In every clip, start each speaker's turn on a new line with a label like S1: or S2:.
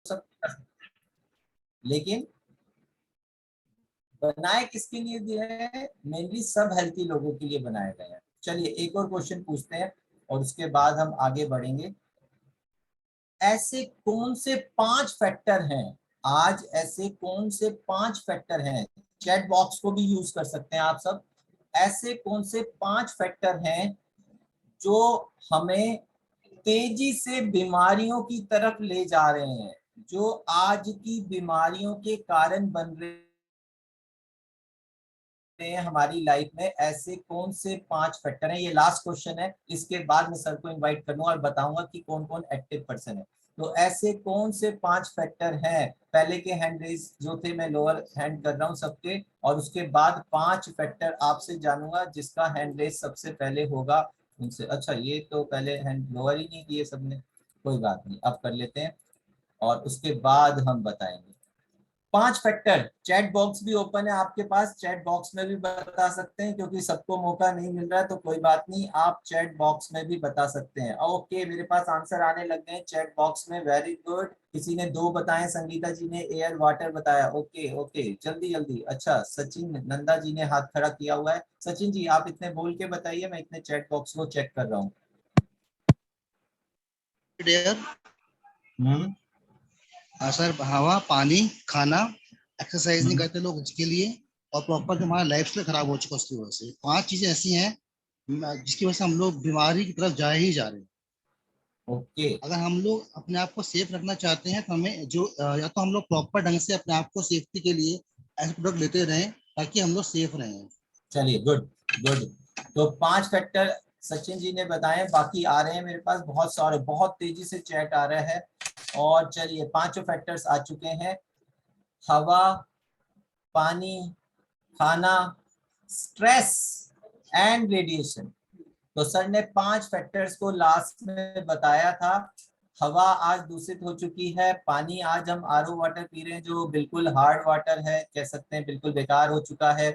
S1: सब, लेकिन बनाए किसके लिए दिए हैं? मेनली सब हेल्थी लोगों के लिए बनाए गए हैं। चलिए एक और क्वेश्चन पूछते हैं और उसके बाद हम आगे बढ़ेंगे। ऐसे कौन से 5 फैक्टर हैं, आज ऐसे कौन से 5 फैक्टर हैं, चैट बॉक्स को भी यूज कर सकते हैं आप सब। ऐसे कौन से 5 फैक्टर हैं जो हमें तेजी से बीमारियों की तरफ ले जा रहे हैं, जो आज की बीमारियों के कारण बन रहे हैं हमारी लाइफ में? ऐसे कौन से 5 फैक्टर हैं? ये लास्ट क्वेश्चन है, इसके बाद मैं सर को इनवाइट करूंगा और बताऊंगा कि कौन कौन एक्टिव पर्सन है। तो ऐसे कौन से 5 फैक्टर हैं? पहले के हैंड रेज जो थे मैं लोअर हैंड कर रहा हूं सबके, और उसके बाद 5 फैक्टर आपसे जानूंगा जिसका हैंड रेज सबसे पहले होगा उनसे। अच्छा, ये तो पहले हैंड लोअर ही नहीं किए सबने, कोई बात नहीं, अब कर लेते हैं और उसके बाद हम बताएंगे 5 फैक्टर। चैट बॉक्स भी ओपन है आपके पास, चैट बॉक्स में भी बता सकते हैं, क्योंकि सबको मौका नहीं मिल रहा है तो कोई बात नहीं, आप चैट बॉक्स में भी बता सकते हैं। ओके, मेरे पास आंसर आने लग गए चैट बॉक्स में, वेरी गुड। किसी ने 2 बताए, संगीता जी ने एयर वाटर बताया। ओके ओके, जल्दी जल्दी। अच्छा, सचिन नंदा जी ने हाथ खड़ा किया हुआ है। सचिन जी आप इतने बोल के बताइए, मैं इतने चैट बॉक्स को चेक कर रहा हूँ।
S2: सर, हवा, पानी, खाना, एक्सरसाइज नहीं
S1: हम्म।
S2: करते लोग उसके लिए, और प्रॉपर जो हमारा लाइफ स्टाइल खराब हो चुका है उसकी वजह से 5 चीजें ऐसी हैं जिसकी वजह से हम लोग बीमारी की तरफ जा ही जा रहे हैं।
S1: ओके।
S2: अगर हम लोग अपने आप को सेफ रखना चाहते हैं तो हमें जो या तो हम लोग प्रॉपर ढंग से अपने आप को सेफ्टी के लिए ऐसे प्रोडक्ट लेते रहें ताकि हम लोग सेफ रहें।
S1: चलिए, गुड गुड। तो 5 फैक्टर सचिन जी ने बताए, बाकी आ रहे हैं मेरे पास बहुत सारे, बहुत तेजी से चैट आ रहा है। और चलिए 5 फैक्टर्स आ चुके हैं। हवा, पानी, खाना, स्ट्रेस एंड रेडिएशन। तो सर ने 5 फैक्टर्स को लास्ट में बताया था। हवा आज दूषित हो चुकी है, पानी आज हम आरओ वाटर पी रहे हैं जो बिल्कुल हार्ड वाटर है, कह सकते हैं बिल्कुल बेकार हो चुका है।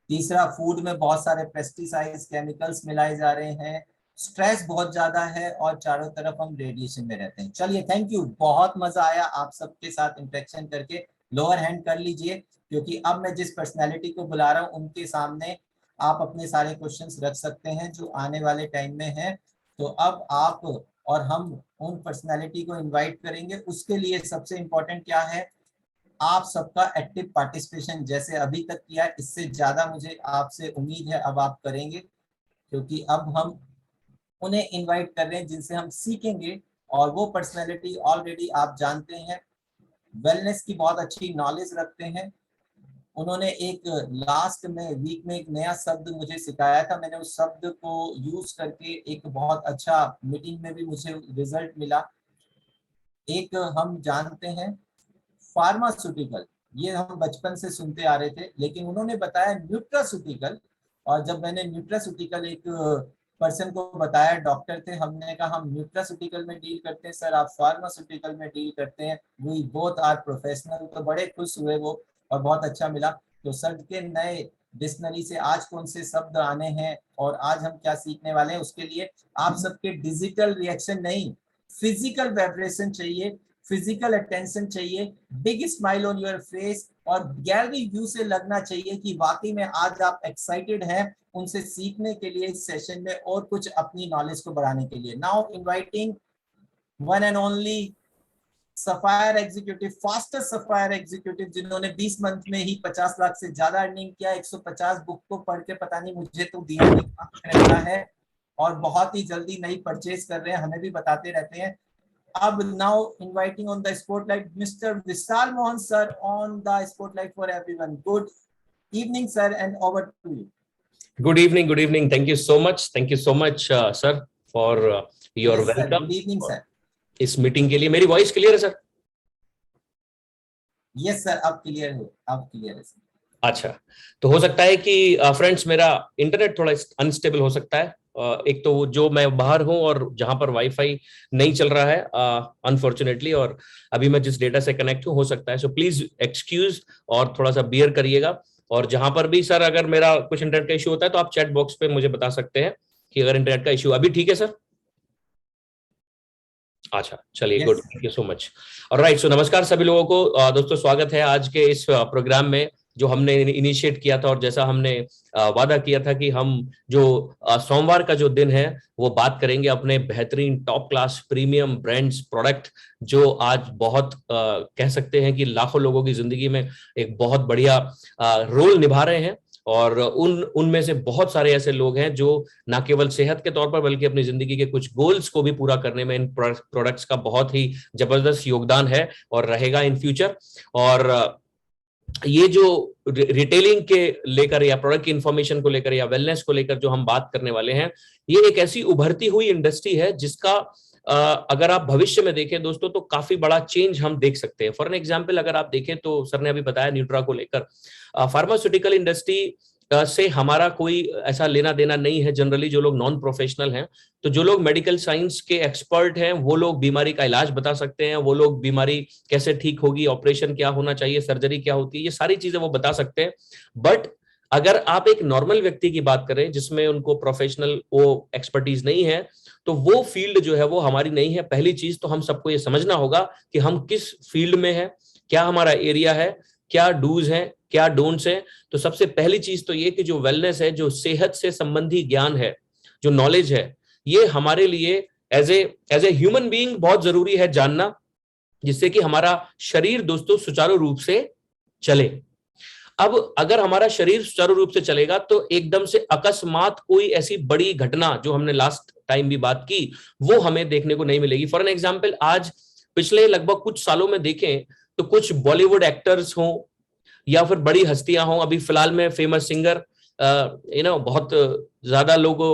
S1: तीसरा, फूड में बहुत सारे पेस्टिसाइड्स केमिकल्स मिलाए जा रहे हैं। स्ट्रेस बहुत ज्यादा है और चारों तरफ हम रेडिएशन में रहते हैं। चलिए, थैंक यू, बहुत मजा आया आप सबके साथ इंटरेक्शन करके। लोअर हैंड कर लीजिए, क्योंकि अब मैं जिस पर्सनैलिटी को बुला रहा हूँ उनके सामने आप अपने सारे क्वेश्चंस रख सकते हैं जो आने वाले टाइम में हैं। तो अब आप और हम उन पर्सनैलिटी को इनवाइट करेंगे। उसके लिए सबसे इम्पोर्टेंट क्या है? आप सबका एक्टिव पार्टिसिपेशन, जैसे अभी तक किया, इससे ज्यादा मुझे आपसे उम्मीद है अब आप करेंगे, क्योंकि अब हम उन्हें इनवाइट कर रहे हैं जिनसे हम सीखेंगे। और वो पर्सनैलिटी ऑलरेडी आप जानते हैं, वेलनेस की बहुत अच्छी नॉलेज रखते हैं। उन्होंने एक लास्ट में वीक में एक नया शब्द मुझे सिखाया था, मैंने उस शब्द को यूज करके एक बहुत अच्छा मीटिंग में भी मुझे रिजल्ट मिला। एक हम जानते हैं फार्मास्यूटिकल, ये हम बचपन से सुनते आ रहे थे, लेकिन उन्होंने बताया न्यूट्रास्यूटिकल। और जब मैंने न्यूट्रास्यूटिकल एक पर्सन को बताया, डॉक्टर थे, हमने कहा हम न्यूट्रास्यूटिकल में डील करते हैं सर, आप फार्मास्यूटिकल में डील करते हैं, वी बोथ आर प्रोफेशनल। तो बड़े खुश हुए वो और बहुत अच्छा मिला। तो सर के नए डिक्शनरी से आज कौन से शब्द आने हैं और आज हम क्या सीखने वाले हैं, उसके लिए आप सबके डिजिटल रिएक्शन नहीं, फिजिकल वाइब्रेशन चाहिए, फिजिकल अटेंशन चाहिए, big smile on your face, और गैलरी व्यू से लगना चाहिए कि वाकई में आज आप एक्साइटेड हैं उनसे सीखने के लिए इस सेशन में और कुछ अपनी नॉलेज को बढ़ाने के लिए। Now inviting one and only sapphire executive, fastest sapphire executive, जिन्होंने 20 मंथ में ही 50 लाख से ज्यादा अर्निंग किया, 150 बुक को पढ़ के, पता नहीं मुझे तो दिया नहीं है, और बहुत ही जल्दी नई परचेज कर रहे हैं, हमें भी बताते रहते हैं। अब now inviting on the spotlight mister Vishal Mohan sir on the spotlight for everyone. Good evening sir and over to you.
S3: Good evening. Good evening. Thank you so much. Thank you so much, sir, for your
S1: yes sir,
S3: welcome.
S1: Good evening sir.
S3: इस meeting के लिए मेरी voice clear है sir?
S1: Yes sir, अब clear है, अब clear है sir.
S3: अच्छा, तो हो सकता है कि फ्रेंड्स मेरा इंटरनेट थोड़ा अनस्टेबल हो सकता है। एक तो जो मैं बाहर हूं और जहां पर वाईफाई नहीं चल रहा है अनफॉर्चुनेटली, और अभी मैं जिस डेटा से कनेक्ट हूं, हो सकता है, सो प्लीज एक्सक्यूज और थोड़ा सा बियर करिएगा। और जहां पर भी सर अगर मेरा कुछ इंटरनेट का इशू होता है तो आप चैट बॉक्स पे मुझे बता सकते हैं कि अगर इंटरनेट का इशू अभी ठीक है सर। अच्छा, चलिए,
S1: Yes.
S3: Good, thank you so much. और राइट, सो नमस्कार सभी लोगों को। दोस्तों, स्वागत है आज के इस प्रोग्राम में जो हमने इनिशिएट किया था, और जैसा हमने वादा किया था कि हम जो सोमवार का जो दिन है वो बात करेंगे अपने बेहतरीन top class premium brands product, जो आज बहुत कह सकते हैं कि लाखों लोगों की जिंदगी में एक बहुत बढ़िया रोल निभा रहे हैं। और उनमें से बहुत सारे ऐसे लोग हैं जो ना केवल सेहत के तौर पर बल्कि अपनी जिंदगी के कुछ गोल्स को भी पूरा करने में इन प्रोडक्ट्स का बहुत ही जबरदस्त योगदान है और रहेगा इन फ्यूचर। और ये जो रिटेलिंग के लेकर या प्रोडक्ट की इंफॉर्मेशन को लेकर या वेलनेस को लेकर जो हम बात करने वाले हैं, ये एक ऐसी उभरती हुई इंडस्ट्री है जिसका अगर आप भविष्य में देखें दोस्तों तो काफी बड़ा चेंज हम देख सकते हैं। फॉर एन एग्जांपल अगर आप देखें तो सर ने अभी बताया न्यूट्रा को लेकर, फार्मास्यूटिकल इंडस्ट्री से हमारा कोई ऐसा लेना देना नहीं है। जनरली जो लोग नॉन प्रोफेशनल हैं, तो जो लोग मेडिकल साइंस के एक्सपर्ट हैं वो लोग बीमारी का इलाज बता सकते हैं, वो लोग बीमारी कैसे ठीक होगी, ऑपरेशन क्या होना चाहिए, सर्जरी क्या होती है, ये सारी चीजें वो बता सकते हैं। बट अगर आप एक नॉर्मल व्यक्ति की बात करें जिसमें उनको प्रोफेशनल वो एक्सपर्टीज नहीं है, तो वो फील्ड जो है वो हमारी नहीं है। पहली चीज तो हम सबको ये समझना होगा कि हम किस फील्ड में है, क्या हमारा एरिया है, क्या डूज है, क्या डोंट्स है। तो सबसे पहली चीज तो ये कि जो वेलनेस है, जो सेहत से संबंधी ज्ञान है, जो नॉलेज है, ये हमारे लिए एज ए ह्यूमन बीइंग बहुत जरूरी है जानना, जिससे कि हमारा शरीर दोस्तों सुचारू रूप से चले। अब अगर हमारा शरीर सुचारू रूप से चलेगा तो एकदम से अकस्मात कोई ऐसी बड़ी घटना जो हमने लास्ट टाइम भी बात की वो हमें देखने को नहीं मिलेगी। फॉर एन एग्जाम्पल, आज पिछले लगभग कुछ सालों में देखें तो कुछ बॉलीवुड एक्टर्स हों या फिर बड़ी हस्तियां हों, अभी फिलहाल में फेमस सिंगर बहुत ज्यादा लोगों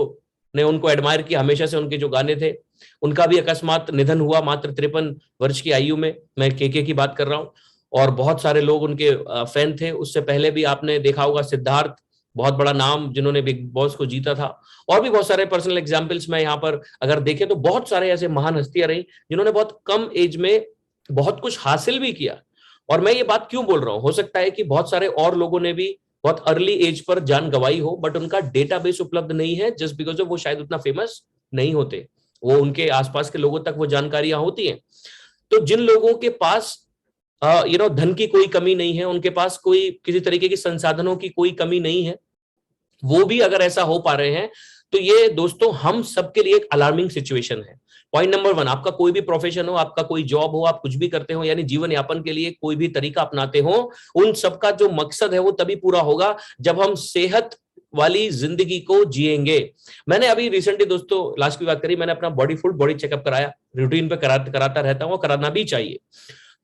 S3: ने उनको एडमायर किया, हमेशा से उनके जो गाने थे, उनका भी अकस्मात निधन हुआ मात्र 53 वर्ष की आयु में। मैं केके की बात कर रहा हूं, और बहुत सारे लोग उनके फैन थे। उससे पहले भी आपने देखा होगा सिद्धार्थ, बहुत बड़ा नाम जिन्होंने बिग बॉस को जीता था, और भी बहुत सारे पर्सनल एग्जाम्पल्स में यहाँ पर अगर देखें तो बहुत सारे ऐसे महान हस्तियां रही जिन्होंने बहुत कम एज में बहुत कुछ हासिल भी किया। और मैं ये बात क्यों बोल रहा हूं, हो सकता है कि बहुत सारे और लोगों ने भी बहुत अर्ली एज पर जान गंवाई हो, बट उनका डेटाबेस उपलब्ध नहीं है, जस्ट बिकॉज वो शायद उतना फेमस नहीं होते, वो उनके आसपास के लोगों तक वो जानकारियां होती हैं। तो जिन लोगों के पास धन की कोई कमी नहीं है, उनके पास कोई किसी तरीके की संसाधनों की कोई कमी नहीं है, वो भी अगर ऐसा हो पा रहे हैं, तो ये दोस्तों हम सबके लिए एक अलार्मिंग सिचुएशन है। पॉइंट नंबर 1, आपका कोई भी प्रोफेशन हो, आपका कोई जॉब हो, आप कुछ भी करते हो, यानी जीवन यापन के लिए कोई भी तरीका अपनाते हो, उन सबका जो मकसद है वो तभी पूरा होगा जब हम सेहत वाली जिंदगी को जिएंगे। मैंने अभी रिसेंटली दोस्तों लास्ट की बात करी, मैंने अपना फुल बॉडी चेकअप कराया, रूटीन पे कराता रहता हूँ, कराना भी चाहिए।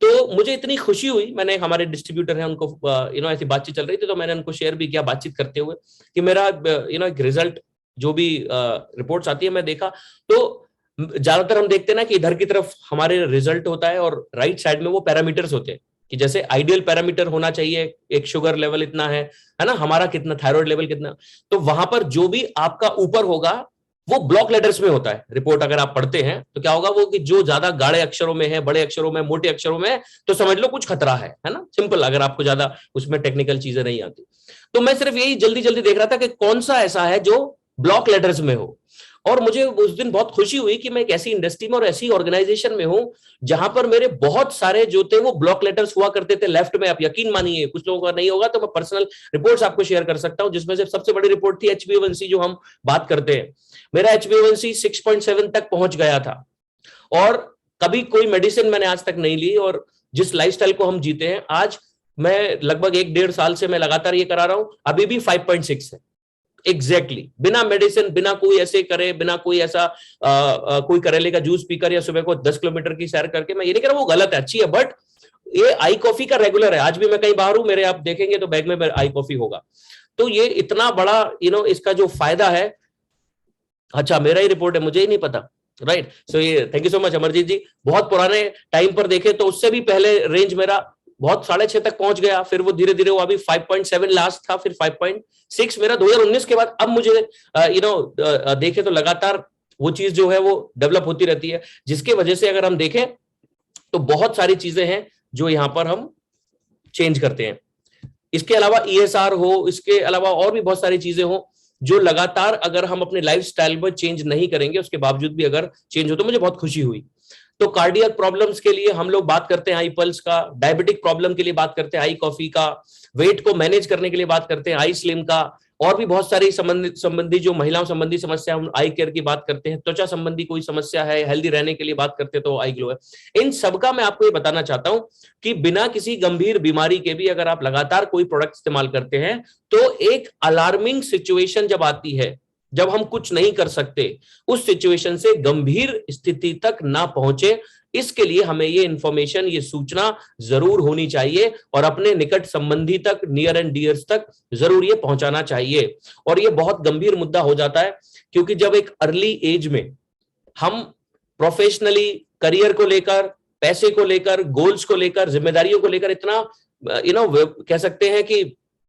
S3: तो मुझे इतनी खुशी हुई, मैंने हमारे डिस्ट्रीब्यूटर हैं उनको ऐसी बातचीत चल रही थी तो मैंने उनको शेयर भी किया बातचीत करते हुए कि मेरा एक रिजल्ट जो भी रिपोर्ट्स आती है मैं देखा, तो ज्यादातर हम देखते हैं ना कि इधर की तरफ हमारे रिजल्ट होता है और राइट साइड में वो पैरामीटर्स होते हैं कि जैसे आइडियल पैरामीटर होना चाहिए, एक शुगर लेवल इतना है ना, हमारा कितना, थायराइड लेवल कितना, तो वहां पर जो भी आपका ऊपर होगा वो ब्लॉक लेटर्स में होता है। रिपोर्ट अगर आप पढ़ते हैं तो क्या होगा वो कि जो ज्यादा गाढ़े अक्षरों में है, बड़े अक्षरों में, मोटे अक्षरों में, तो समझ लो कुछ खतरा है ना, सिंपल, अगर आपको ज्यादा उसमें टेक्निकल चीजें नहीं आती। तो मैं सिर्फ यही जल्दी जल्दी देख रहा था कि कौन सा ऐसा है जो ब्लॉक लेटर्स में हो, और मुझे उस दिन बहुत खुशी हुई कि मैं एक ऐसी इंडस्ट्री में और ऐसी ऑर्गेनाइजेशन में हूं जहां पर मेरे बहुत सारे जो थे वो ब्लॉक लेटर्स हुआ करते थे लेफ्ट में। आप यकीन मानिए, कुछ लोगों का नहीं होगा तो मैं पर्सनल रिपोर्ट्स आपको शेयर कर सकता हूं, जिसमें से सबसे बड़ी रिपोर्ट थी HbA1c जो हम बात करते हैं। मेरा HbA1c 6.7 तक पहुंच गया था, और कभी कोई मेडिसिन मैंने आज तक नहीं ली, और जिस लाइफस्टाइल को हम जीते हैं आज, मैं लगभग 1-1.5 साल से मैं लगातार ये करा रहा हूं, अभी भी 5.6 है एग्जैक्टली, बिना मेडिसिन, बिना कोई ऐसे करे, बिना कोई ऐसा कोई करेले का जूस पीकर या सुबह को 10 किलोमीटर की सैर करके। मैं ये नहीं कह रहा वो गलत है, अच्छी है, बट ये आई कॉफी का रेगुलर है। आज भी मैं कहीं बाहर हूं, मेरे आप देखेंगे तो बैग में आई कॉफी होगा। तो ये इतना बड़ा इसका जो फायदा है, अच्छा मेरा ही रिपोर्ट है, मुझे ही नहीं पता, राइट। सो ये thank you so much Amarjeet ji. बहुत पुराने टाइम पर देखे तो उससे भी पहले रेंज मेरा बहुत 6.5 तक पहुंच गया, फिर वो धीरे धीरे वो अभी 5.7 लास्ट था, फिर 5.6 मेरा 2019 के बाद। अब मुझे देखे तो लगातार वो चीज जो है वो डेवलप होती रहती है, जिसके वजह से अगर हम देखें तो बहुत सारी चीजें हैं जो यहाँ पर हम चेंज करते हैं। इसके अलावा ESR हो, इसके अलावा और भी बहुत सारी चीजें हो जो लगातार अगर हम अपने लाइफस्टाइल में चेंज नहीं करेंगे, उसके बावजूद भी अगर चेंज हो, तो मुझे बहुत खुशी हुई। तो कार्डियक प्रॉब्लम्स के लिए हम लोग बात करते हैं आई पल्स का, डायबिटिक प्रॉब्लम के लिए बात करते हैं आई कॉफी का, वेट को मैनेज करने के लिए बात करते हैं आई स्लिम का, और भी बहुत सारी संबंधी जो महिलाओं संबंधी समस्या, हम आई केयर की बात करते हैं, त्वचा संबंधी कोई समस्या है, हेल्दी रहने के लिए बात करते हैं तो आई ग्लो है। इन सबका मैं आपको ये बताना चाहता हूं कि बिना किसी गंभीर बीमारी के भी अगर आप लगातार कोई प्रोडक्ट इस्तेमाल करते हैं तो एक अलार्मिंग सिचुएशन जब आती है, जब हम कुछ नहीं कर सकते, उस सिचुएशन से गंभीर स्थिति तक ना पहुंचे, इसके लिए हमें ये इंफॉर्मेशन, ये सूचना जरूर होनी चाहिए और अपने निकट संबंधी तक, नियर एंड डियर्स तक जरूर ये पहुंचाना चाहिए। और ये बहुत गंभीर मुद्दा हो जाता है क्योंकि जब एक अर्ली एज में हम प्रोफेशनली, करियर को लेकर, पैसे को लेकर, गोल्स को लेकर, जिम्मेदारियों को लेकर इतना कह सकते हैं कि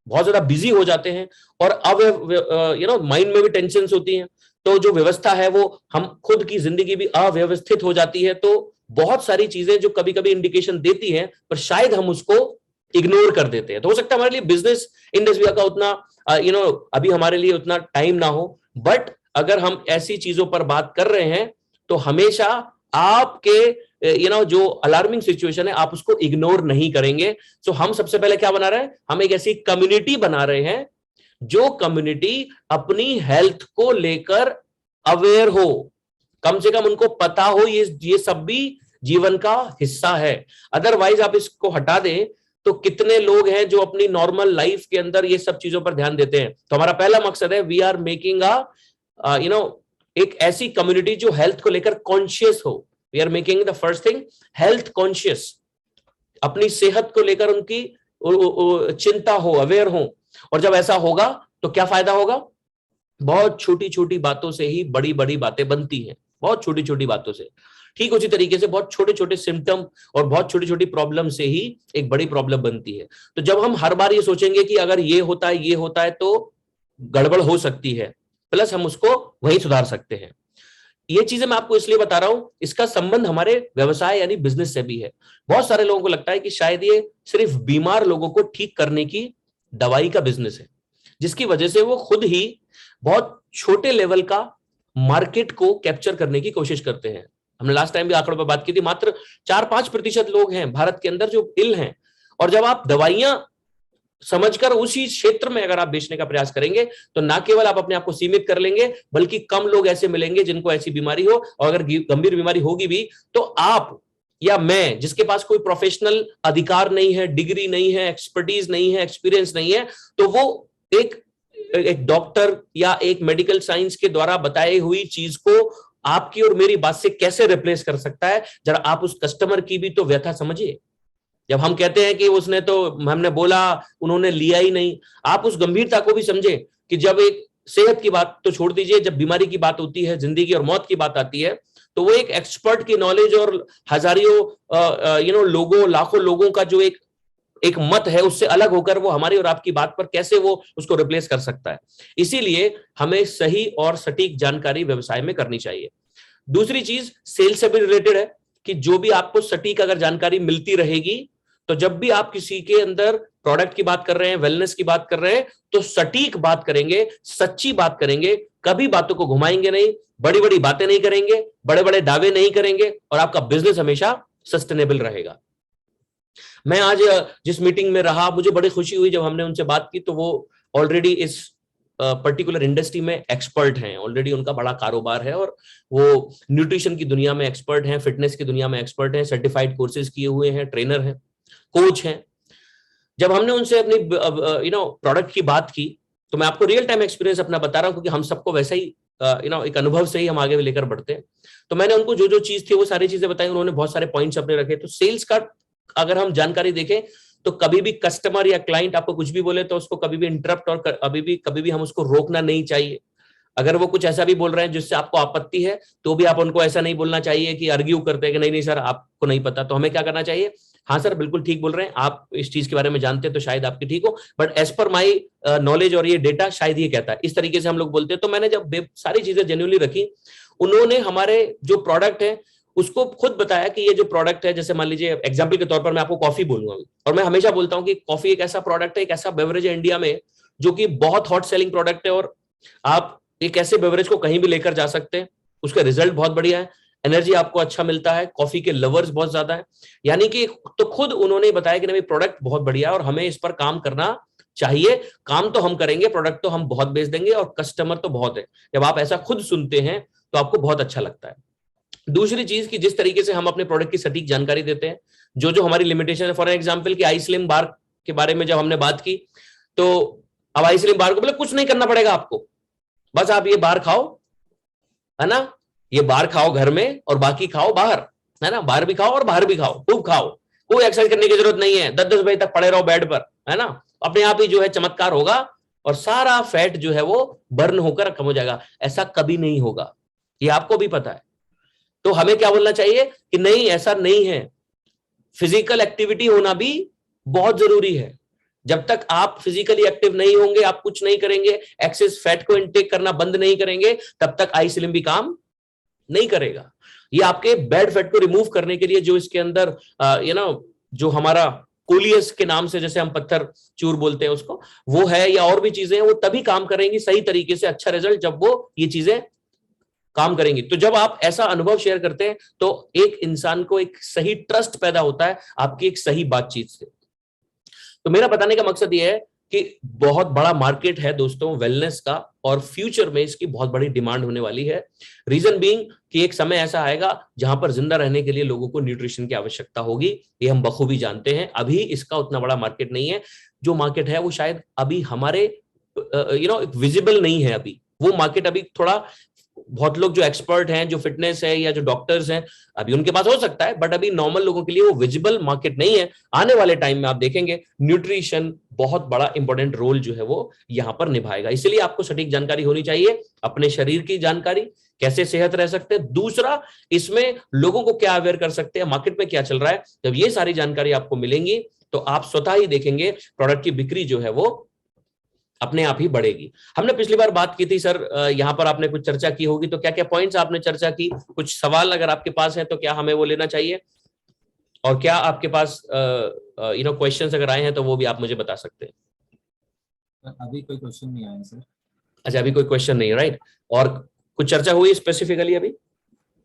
S3: बहुत ज्यादा बिजी हो जाते हैं और माइंड में भी टेंशन होती हैं, तो जो व्यवस्था है वो, हम खुद की जिंदगी भी अव्यवस्थित हो जाती है। तो बहुत सारी चीजें जो कभी कभी इंडिकेशन देती हैं पर शायद हम उसको इग्नोर कर देते हैं। तो हो सकता है हमारे लिए बिजनेस इंडस्ट्री का उतना अभी हमारे लिए उतना टाइम ना हो, बट अगर हम ऐसी चीजों पर बात कर रहे हैं तो हमेशा आपके जो अलार्मिंग सिचुएशन है आप उसको इग्नोर नहीं करेंगे। सो हम सबसे पहले क्या बना रहे हैं, हम एक ऐसी कम्युनिटी बना रहे हैं जो कम्युनिटी अपनी हेल्थ को लेकर अवेयर हो, कम से कम उनको पता हो ये सब भी जीवन का हिस्सा है। अदरवाइज आप इसको हटा दें तो कितने लोग हैं जो अपनी नॉर्मल लाइफ के अंदर ये सब चीजों पर ध्यान देते हैं। तो हमारा पहला मकसद है, वी आर मेकिंग एक ऐसी कम्युनिटी जो हेल्थ को लेकर कॉन्शियस हो। We are making the first thing health conscious, अपनी सेहत को लेकर उनकी चिंता हो, अवेयर हो। और जब ऐसा होगा तो क्या फायदा होगा, बहुत छोटी छोटी बातों से ही बड़ी बड़ी बातें बनती हैं, बहुत छोटी छोटी बातों से। ठीक उसी तरीके से बहुत छोटे छोटे सिम्टम और बहुत छोटी छोटी प्रॉब्लम से ही एक बड़ी प्रॉब्लम बनती है। तो जब हम हर बार ये सोचेंगे कि अगर ये होता है तो गड़बड़ हो सकती है, प्लस हम उसको वहीं सुधार सकते हैं। ये चीजें मैं आपको इसलिए बता रहा हूं, इसका संबंध हमारे व्यवसाय यानी बिजनेस से भी है। बहुत सारे लोगों को लगता है कि शायद ये सिर्फ बीमार लोगों को ठीक करने की दवाई का बिजनेस है, जिसकी वजह से वो खुद ही बहुत छोटे लेवल का मार्केट को कैप्चर करने की कोशिश करते हैं। हमने लास्ट टाइम भी आंकड़ों पर बात की थी, मात्र 4-5% लोग हैं भारत के अंदर जो इल हैं। और जब आप दवाइयां समझकर उसी क्षेत्र में अगर आप बेचने का प्रयास करेंगे तो ना केवल आप अपने आप को सीमित कर लेंगे, बल्कि कम लोग ऐसे मिलेंगे जिनको ऐसी बीमारी हो, और अगर गंभीर बीमारी होगी भी तो आप या मैं, जिसके पास कोई प्रोफेशनल अधिकार नहीं है, डिग्री नहीं है, एक्सपर्टीज नहीं है, एक्सपीरियंस नहीं है, तो वो एक डॉक्टर या एक मेडिकल साइंस के द्वारा बताई हुई चीज को आपकी और मेरी बात से कैसे रिप्लेस कर सकता है। जरा आप उस कस्टमर की भी तो व्यथा समझिए। जब हम कहते हैं कि उसने तो, हमने बोला, उन्होंने लिया ही नहीं, आप उस गंभीरता को भी समझे कि जब एक सेहत की बात तो छोड़ दीजिए, जब बीमारी की बात होती है, जिंदगी और मौत की बात आती है, तो वो एक एक्सपर्ट की नॉलेज और हजारों लोगों, लाखों लोगों का जो एक मत है, उससे अलग होकर वो हमारी और आपकी बात पर कैसे वो उसको रिप्लेस कर सकता है। इसीलिए हमें सही और सटीक जानकारी व्यवसाय में करनी चाहिए। दूसरी चीज सेल्स से भी रिलेटेड है कि जो भी आपको सटीक अगर जानकारी मिलती रहेगी, तो जब भी आप किसी के अंदर प्रोडक्ट की बात कर रहे हैं, वेलनेस की बात कर रहे हैं, तो सटीक बात करेंगे, सच्ची बात करेंगे, कभी बातों को घुमाएंगे नहीं, बड़ी बड़ी बातें नहीं करेंगे, बड़े बड़े दावे नहीं करेंगे, और आपका बिजनेस हमेशा सस्टेनेबल रहेगा। मैं आज जिस मीटिंग में रहा, मुझे बड़ी खुशी हुई जब हमने उनसे बात की, तो वो ऑलरेडी इस पर्टिकुलर इंडस्ट्री में एक्सपर्ट हैं, ऑलरेडी उनका बड़ा कारोबार है और वो न्यूट्रिशन की दुनिया में एक्सपर्ट हैं, फिटनेस की दुनिया में एक्सपर्ट हैं, सर्टिफाइड कोर्सेज किए हुए हैं, ट्रेनर हैं, कोच हैं। जब हमने उनसे अपनी प्रोडक्ट की बात की, तो मैं आपको रियल टाइम एक्सपीरियंस अपना बता रहा हूं, क्योंकि हम सबको वैसा ही एक अनुभव से ही हम आगे लेकर बढ़ते हैं। तो मैंने उनको जो जो चीज थी वो सारी चीजें बताई, उन्होंने बहुत सारे पॉइंट्स अपने रखे। तो सेल्स का अगर हम जानकारी देखें तो कभी भी कस्टमर या क्लाइंट आपको कुछ भी बोले तो उसको कभी भी इंटरप्ट और कभी भी हम उसको रोकना नहीं चाहिए। अगर वो कुछ ऐसा भी बोल रहे हैं जिससे आपको आपत्ति है, तो भी आप उनको ऐसा नहीं बोलना चाहिए कि आर्ग्यू करते हैं कि नहीं सर आपको नहीं पता। तो हमें क्या करना चाहिए, हाँ सर बिल्कुल ठीक बोल रहे हैं, आप इस चीज के बारे में जानते हैं तो शायद आपकी ठीक हो, but as per my knowledge और ये डेटा शायद ये कहता है, इस तरीके से हम लोग बोलते हैं। तो मैंने जब सारी चीजें जेन्युइनली रखी, उन्होंने हमारे जो प्रोडक्ट है उसको खुद बताया कि ये जो प्रोडक्ट है, जैसे मान लीजिए एग्जांपल के तौर पर मैं आपको कॉफी बोलूंगा, और मैं हमेशा बोलता हूं कि कॉफी एक ऐसा प्रोडक्ट है, एक ऐसा बेवरेज है इंडिया में जो कि बहुत हॉट सेलिंग प्रोडक्ट है, और आप एक ऐसे बेवरेज को कहीं भी लेकर जा सकते हैं, उसका रिजल्ट बहुत बढ़िया है। एनर्जी आपको अच्छा मिलता है, कॉफी के लवर्स बहुत ज्यादा है, यानी कि तो खुद उन्होंने बताया कि नहीं प्रोडक्ट बहुत बढ़िया है और हमें इस पर काम करना चाहिए। काम तो हम करेंगे, प्रोडक्ट तो हम बहुत बेच देंगे और कस्टमर तो बहुत है। जब आप ऐसा खुद सुनते हैं तो आपको बहुत अच्छा लगता है। दूसरी चीज कि जिस तरीके से हम अपने प्रोडक्ट की सटीक जानकारी देते हैं, जो जो हमारी लिमिटेशन है, फॉर एग्जांपल कि आई स्लिम बार के बारे में जब हमने बात की, तो अब आई स्लिम बार को बोले कुछ नहीं करना पड़ेगा आपको, बस आप ये बार खाओ, है ना, ये बार खाओ घर में और बाकी खाओ बाहर, है ना, बाहर भी खाओ और बाहर भी खाओ, खूब खाओ, कोई एक्सरसाइज करने की जरूरत नहीं है, 10-10 बजे तक पड़े रहो बेड पर, है ना, अपने आप ही जो है चमत्कार होगा और सारा फैट जो है वो बर्न होकर कम हो जाएगा। ऐसा कभी नहीं होगा, ये आपको भी पता है। तो हमें क्या बोलना चाहिए कि नहीं, ऐसा नहीं है, फिजिकल एक्टिविटी होना भी बहुत जरूरी है। जब तक आप फिजिकली एक्टिव नहीं होंगे, आप कुछ नहीं करेंगे, एक्सेस फैट को इनटेक करना बंद नहीं करेंगे, तब तक आई स्लिम भी काम नहीं करेगा। ये आपके बैड फैट को रिमूव करने के लिए जो इसके अंदर जो हमारा कोलियस के नाम से जैसे हम पत्थर चूर बोलते हैं उसको, वो है, या और भी चीजें हैं, वो तभी काम करेंगी सही तरीके से, अच्छा रिजल्ट जब वो ये चीजें काम करेंगी। तो जब आप ऐसा अनुभव शेयर करते हैं तो एक इंसान को एक सही ट्रस्ट पैदा होता है आपकी एक सही बातचीत से। तो मेरा बताने का मकसद यह है कि बहुत बड़ा मार्केट है दोस्तों वेलनेस का, और फ्यूचर में इसकी बहुत बड़ी डिमांड होने वाली है। रीजन बीइंग कि एक समय ऐसा आएगा जहां पर जिंदा रहने के लिए लोगों को न्यूट्रिशन की आवश्यकता होगी, ये हम बखूबी जानते हैं। अभी इसका उतना बड़ा मार्केट नहीं है, जो मार्केट है वो शायद अभी हमारे विजिबल नहीं है। अभी वो मार्केट अभी थोड़ा, बहुत लोग जो एक्सपर्ट हैं, जो फिटनेस है या जो डॉक्टर्स हैं, अभी उनके पास हो सकता है, बट अभी नॉर्मल लोगों के लिए वो विजिबल मार्केट नहीं है। आने वाले टाइम में आप देखेंगे न्यूट्रिशन बहुत बड़ा इंपॉर्टेंट रोल जो है वो यहां पर निभाएगा। इसलिए आपको सटीक जानकारी होनी चाहिए, अपने शरीर की जानकारी, कैसे सेहत रह सकते हैं, दूसरा इसमें लोगों को क्या अवेयर कर सकते हैं, मार्केट में क्या चल रहा है। जब ये सारी जानकारी आपको मिलेंगी तो आप स्वतः ही देखेंगे प्रोडक्ट की बिक्री जो है वो अपने आप ही बढ़ेगी। हमने पिछली बार बात की थी सर, यहां पर आपने कुछ चर्चा की होगी, तो क्या क्या पॉइंट्स आपने चर्चा की, कुछ सवाल अगर आपके पास है तो क्या हमें वो लेना चाहिए, और क्या आपके पास क्वेश्चंस अगर आए हैं तो वो भी आप मुझे बता सकते हैं।
S1: अभी कोई क्वेश्चन नहीं आया सर। अच्छा,
S3: अभी कोई क्वेश्चन नहीं है, राइट। और कुछ चर्चा हुई स्पेसिफिकली अभी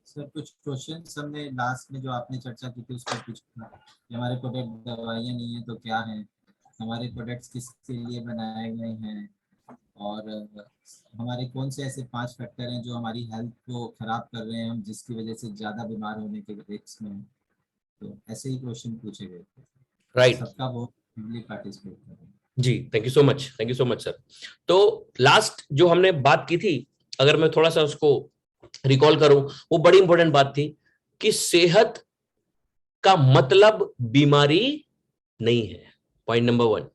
S1: सर? कुछ क्वेश्चन हमने लास्ट में जो आपने चर्चा की थी उस पर पूछना, हमारे प्रोडक्ट दवाइयाँ नहीं है तो क्या है, हमारे प्रोडक्ट्स किसके लिए बनाए गए हैं, और हमारे कौन से ऐसे 5 फैक्टर हैं जो हमारी हेल्थ को खराब कर रहे हैं, हम जिसकी वजह से ज्यादा बीमार होने के रिस्क में हैं। तो ऐसे ही क्वेश्चन पूछे गए थे,
S3: राइट।
S1: सबका बहुत पार्टिसिपेट कर रहे हैं
S3: जी, thank you so much sir. तो लास्ट जो हमने बात की थी, अगर मैं थोड़ा सा उसको रिकॉल करूं, वो बड़ी इंपॉर्टेंट बात थी कि सेहत का मतलब बीमारी नहीं है। पॉइंट नंबर 1,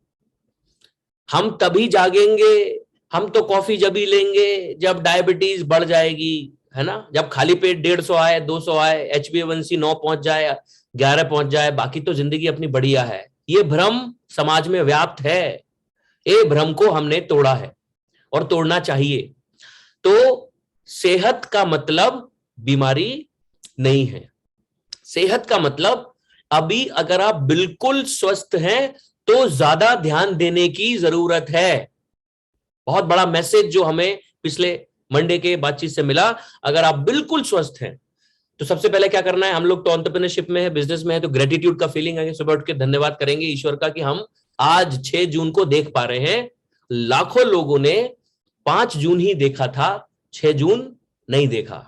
S3: हम तभी जागेंगे, हम तो कॉफी जब ही लेंगे जब डायबिटीज बढ़ जाएगी, है ना, जब खाली पेट 150 आए, 200 आए, HbA1c 9 पहुंच जाए, 11 पहुंच जाए, बाकी तो जिंदगी अपनी बढ़िया है। ये भ्रम समाज में व्याप्त है, ये भ्रम को हमने तोड़ा है और तोड़ना चाहिए। तो सेहत का मतलब बीमारी नहीं है। सेहत का मतलब अभी अगर आप बिल्कुल स्वस्थ हैं तो ज्यादा ध्यान देने की जरूरत है। बहुत बड़ा मैसेज जो हमें पिछले मंडे के बातचीत से मिला, अगर आप बिल्कुल स्वस्थ हैं तो सबसे पहले क्या करना है, हम लोग तो एंटरप्रेन्योरशिप में है, बिजनेस में है, तो ग्रेटिट्यूड का फीलिंग है, सुबह उठ के धन्यवाद करेंगे ईश्वर का कि हम आज 6 जून को देख पा रहे हैं। लाखों लोगों ने 5 जून ही देखा था, 6 जून नहीं देखा।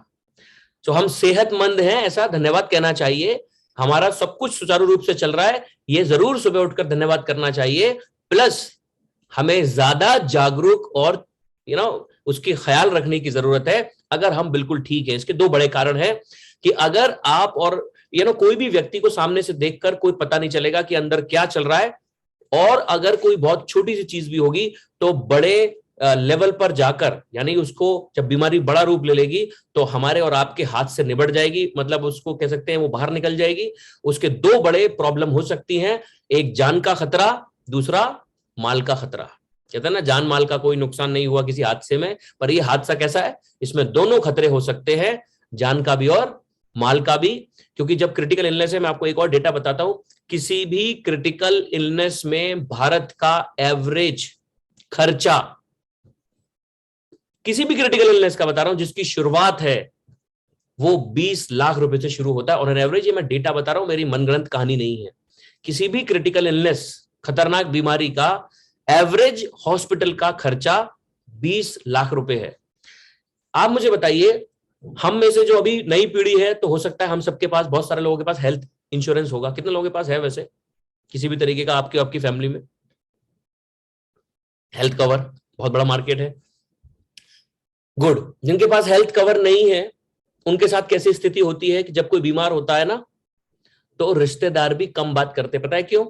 S3: तो हम सेहतमंद हैं, ऐसा धन्यवाद कहना चाहिए। हमारा सब कुछ सुचारू रूप से चल रहा है, ये जरूर सुबह उठकर धन्यवाद करना चाहिए। प्लस हमें ज्यादा जागरूक और उसकी ख्याल रखने की जरूरत है अगर हम बिल्कुल ठीक है। इसके 2 बड़े कारण हैं कि अगर आप और कोई भी व्यक्ति को सामने से देखकर कोई पता नहीं चलेगा कि अंदर क्या चल रहा है, और अगर कोई बहुत छोटी सी चीज भी होगी तो बड़े लेवल पर जाकर, यानी उसको जब बीमारी बड़ा रूप ले लेगी तो हमारे और आपके हाथ से निबट जाएगी, मतलब उसको कह सकते हैं वो बाहर निकल जाएगी। उसके 2 बड़े प्रॉब्लम हो सकती हैं, एक जान का खतरा, दूसरा माल का खतरा। कहते हैं ना, जान माल का कोई नुकसान नहीं हुआ किसी हादसे में, पर ये हादसा कैसा है, इसमें दोनों खतरे हो सकते हैं, जान का भी और माल का भी। क्योंकि जब क्रिटिकल इलनेस है, मैं आपको एक और डेटा बताता हूं, किसी भी क्रिटिकल इलनेस में भारत का एवरेज खर्चा, किसी भी क्रिटिकल इलनेस का बता रहा हूं जिसकी शुरुआत है वो 20 लाख रुपए से शुरू होता है। और एवरेज, ये मैं डेटा बता रहा हूं, मेरी मनगढ़ंत कहानी नहीं है। किसी भी क्रिटिकल इलनेस, खतरनाक बीमारी का एवरेज हॉस्पिटल का खर्चा 20 लाख रुपए है। आप मुझे बताइए, हम में से जो अभी नई पीढ़ी है, तो हो सकता है हम सबके पास, बहुत सारे लोगों के पास हेल्थ इंश्योरेंस होगा। कितने लोगों के पास है वैसे किसी भी तरीके का आपकी फैमिली में हेल्थ कवर? बहुत बड़ा मार्केट है। गुड। जिनके पास हेल्थ कवर नहीं है, उनके साथ कैसी स्थिति होती है कि जब कोई बीमार होता है ना, तो रिश्तेदार भी कम बात करते। पता है क्यों?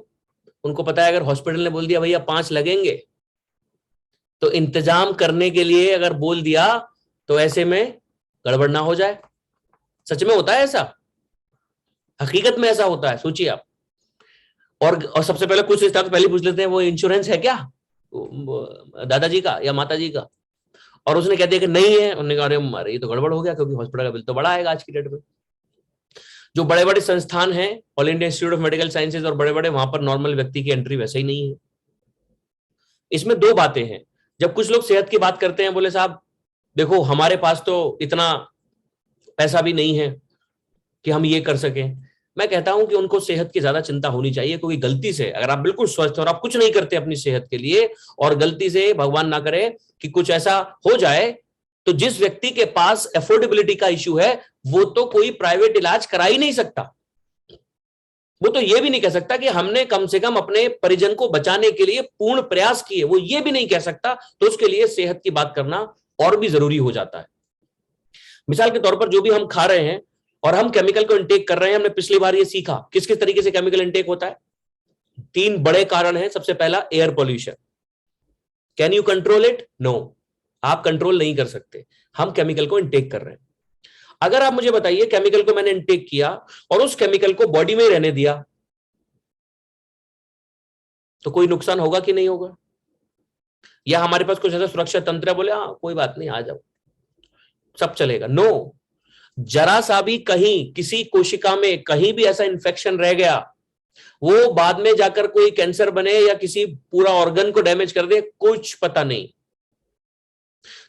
S3: उनको पता है अगर हॉस्पिटल ने बोल दिया भैया 5 लगेंगे, तो इंतजाम करने के लिए अगर बोल दिया तो ऐसे में गड़बड़ ना हो जाए। सच में होता है ऐसा, हकीकत में ऐसा होता है, सोचिए आप। और सबसे पहले कुछ रिश्तेदार पहले पूछ लेते हैं वो इंश्योरेंस है क्या दादाजी का या माताजी का, और उसने कह दिया कि नहीं है। उन्होंने कहा अरे ये तो गड़बड़ हो गया, क्योंकि हॉस्पिटल का बिल तो बड़ा आएगा आज की डेट में। जो बड़े बड़े संस्थान हैं, all India institute of medical sciences और बड़े बड़े, वहां पर नॉर्मल व्यक्ति की एंट्री वैसे ही नहीं है। इसमें दो बातें हैं। जब कुछ लोग सेहत की बात करते हैं, बोले साहब देखो हमारे पास तो इतना पैसा भी नहीं है कि हम ये कर सकें। मैं कहता हूं कि उनको सेहत की ज्यादा चिंता होनी चाहिए, क्योंकि गलती से अगर आप बिल्कुल स्वस्थ और आप कुछ नहीं करते अपनी सेहत के लिए, और गलती से भगवान ना करे कि कुछ ऐसा हो जाए, तो जिस व्यक्ति के पास अफोर्डेबिलिटी का इश्यू है, वो तो कोई प्राइवेट इलाज करा ही नहीं सकता। वो तो ये भी नहीं कह सकता कि हमने कम से कम अपने परिजन को बचाने के लिए पूर्ण प्रयास किए, वो ये भी नहीं कह सकता। तो उसके लिए सेहत की बात करना और भी जरूरी हो जाता है। मिसाल के तौर पर जो भी हम खा रहे हैं और हम केमिकल को इंटेक कर रहे हैं, हमने पिछली बार ये सीखा किस किस तरीके से केमिकल इंटेक होता है। 3 बड़े कारण हैं। सबसे पहला air pollution. Can you control it? No, आप कंट्रोल नहीं कर सकते। हम केमिकल को इंटेक कर रहे हैं। अगर आप मुझे बताइए केमिकल को मैंने इंटेक किया और उस केमिकल को बॉडी में रहने दिया, तो कोई नुकसान होगा कि नहीं होगा? या हमारे पास कुछ ऐसा सुरक्षा तंत्र है, बोले हाँ कोई बात नहीं आ जाओ सब चलेगा? नो, जरा सा भी कहीं किसी कोशिका में कहीं भी ऐसा इन्फेक्शन रह गया, वो बाद में जाकर कोई कैंसर बने या किसी पूरा ऑर्गन को डैमेज कर दे, कुछ पता नहीं।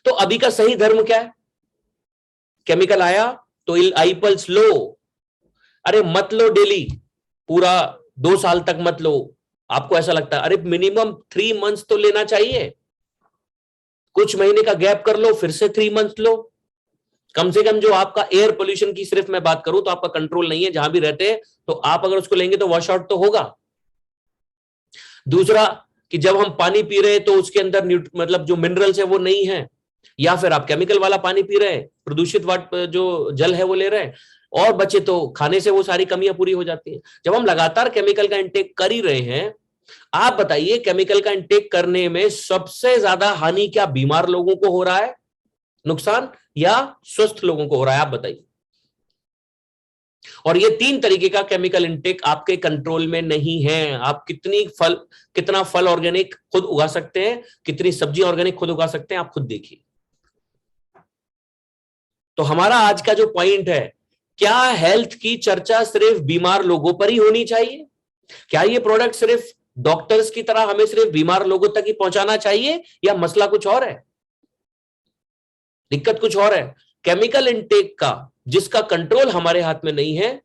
S3: तो अभी का सही धर्म क्या है? केमिकल आया तो आई पल्स लो। अरे मत लो डेली, पूरा 2 साल तक मत लो। आपको ऐसा लगता है अरे मिनिमम 3 मंथ्स तो लेना चाहिए, कुछ महीने का गैप कर लो, फिर से 3 मंथ्स लो। कम से कम जो आपका एयर पोल्यूशन की सिर्फ मैं बात करूं तो आपका कंट्रोल नहीं है जहां भी रहते हैं, तो आप अगर उसको लेंगे तो वॉश आउट तो होगा। दूसरा कि जब हम पानी पी रहे हैं तो उसके अंदर मतलब जो मिनरल्स है वो नहीं है, या फिर आप केमिकल वाला पानी पी रहे हैं, प्रदूषित जो जल है वो ले रहे हैं, और बचे तो खाने से वो सारी कमियां पूरी हो जाती हैं। जब हम लगातार केमिकल का इंटेक कर ही रहे हैं, आप बताइए केमिकल का इंटेक करने में सबसे ज्यादा हानि क्या बीमार लोगों को हो रहा है नुकसान, या स्वस्थ लोगों को हो रहा है? आप बताइए। और ये 3 तरीके का केमिकल इंटेक आपके कंट्रोल में नहीं है। आप कितना फल ऑर्गेनिक खुद उगा सकते हैं, कितनी सब्जी ऑर्गेनिक खुद उगा सकते हैं, आप खुद देखिए। तो हमारा आज का जो पॉइंट है, क्या हेल्थ की चर्चा सिर्फ बीमार लोगों पर ही होनी चाहिए? क्या ये प्रोडक्ट सिर्फ डॉक्टर्स की तरह हमें सिर्फ बीमार लोगों तक ही पहुंचाना चाहिए, या मसला कुछ और है, दिक्कत कुछ और है? केमिकल इंटेक का जिसका कंट्रोल हमारे हाथ में नहीं है,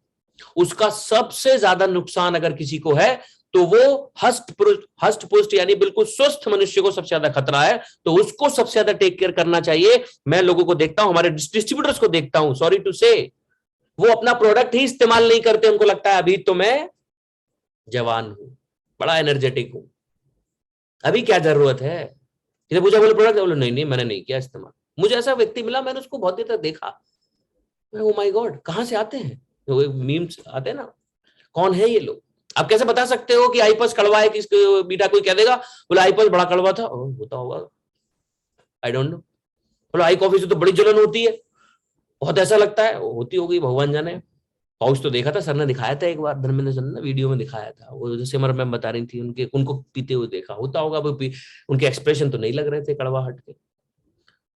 S3: उसका सबसे ज्यादा नुकसान अगर किसी को है तो वो हष्ट पुष्ट यानी बिल्कुल स्वस्थ मनुष्य को सबसे ज्यादा खतरा है। तो उसको सबसे ज्यादा टेक केयर करना चाहिए। मैं लोगों को देखता हूं, हमारे डिस्ट्रीब्यूटर्स को देखता हूं, सॉरी टू से, वो अपना प्रोडक्ट ही इस्तेमाल नहीं करते। उनको लगता है अभी तो मैं जवान हूं, बड़ा एनर्जेटिक हूं, अभी क्या जरूरत है। इसे पूछा बोले प्रोडक्ट, बोले नहीं मैंने नहीं किया इस्तेमाल। मुझे ऐसा व्यक्ति मिला, मैंने उसको बहुत देर तक देखा, ओ माय गॉड कहां से आते हैं, तो मीम्स आते हैं ना, कौन है ये लोग? आप कैसे बता सकते हो कि आईपस कड़वा है? किस बीटा कोई कह देगा बोला आईपस बड़ा कड़वा था, होता होगा, आई डोंट नो। बोला आई कॉफी से तो बड़ी जलन होती है, बहुत ऐसा लगता है, होती होगी भगवान जाने। पाउच तो देखा था, सर ने दिखाया था एक बार, धर्मेंद्र सर ने वीडियो में दिखाया था, वो जैसे सिमर मैम बता रही थी, उनको पीते हुए देखा, होता होगा। उनके एक्सप्रेशन तो नहीं लग रहे थे कड़वाहट के,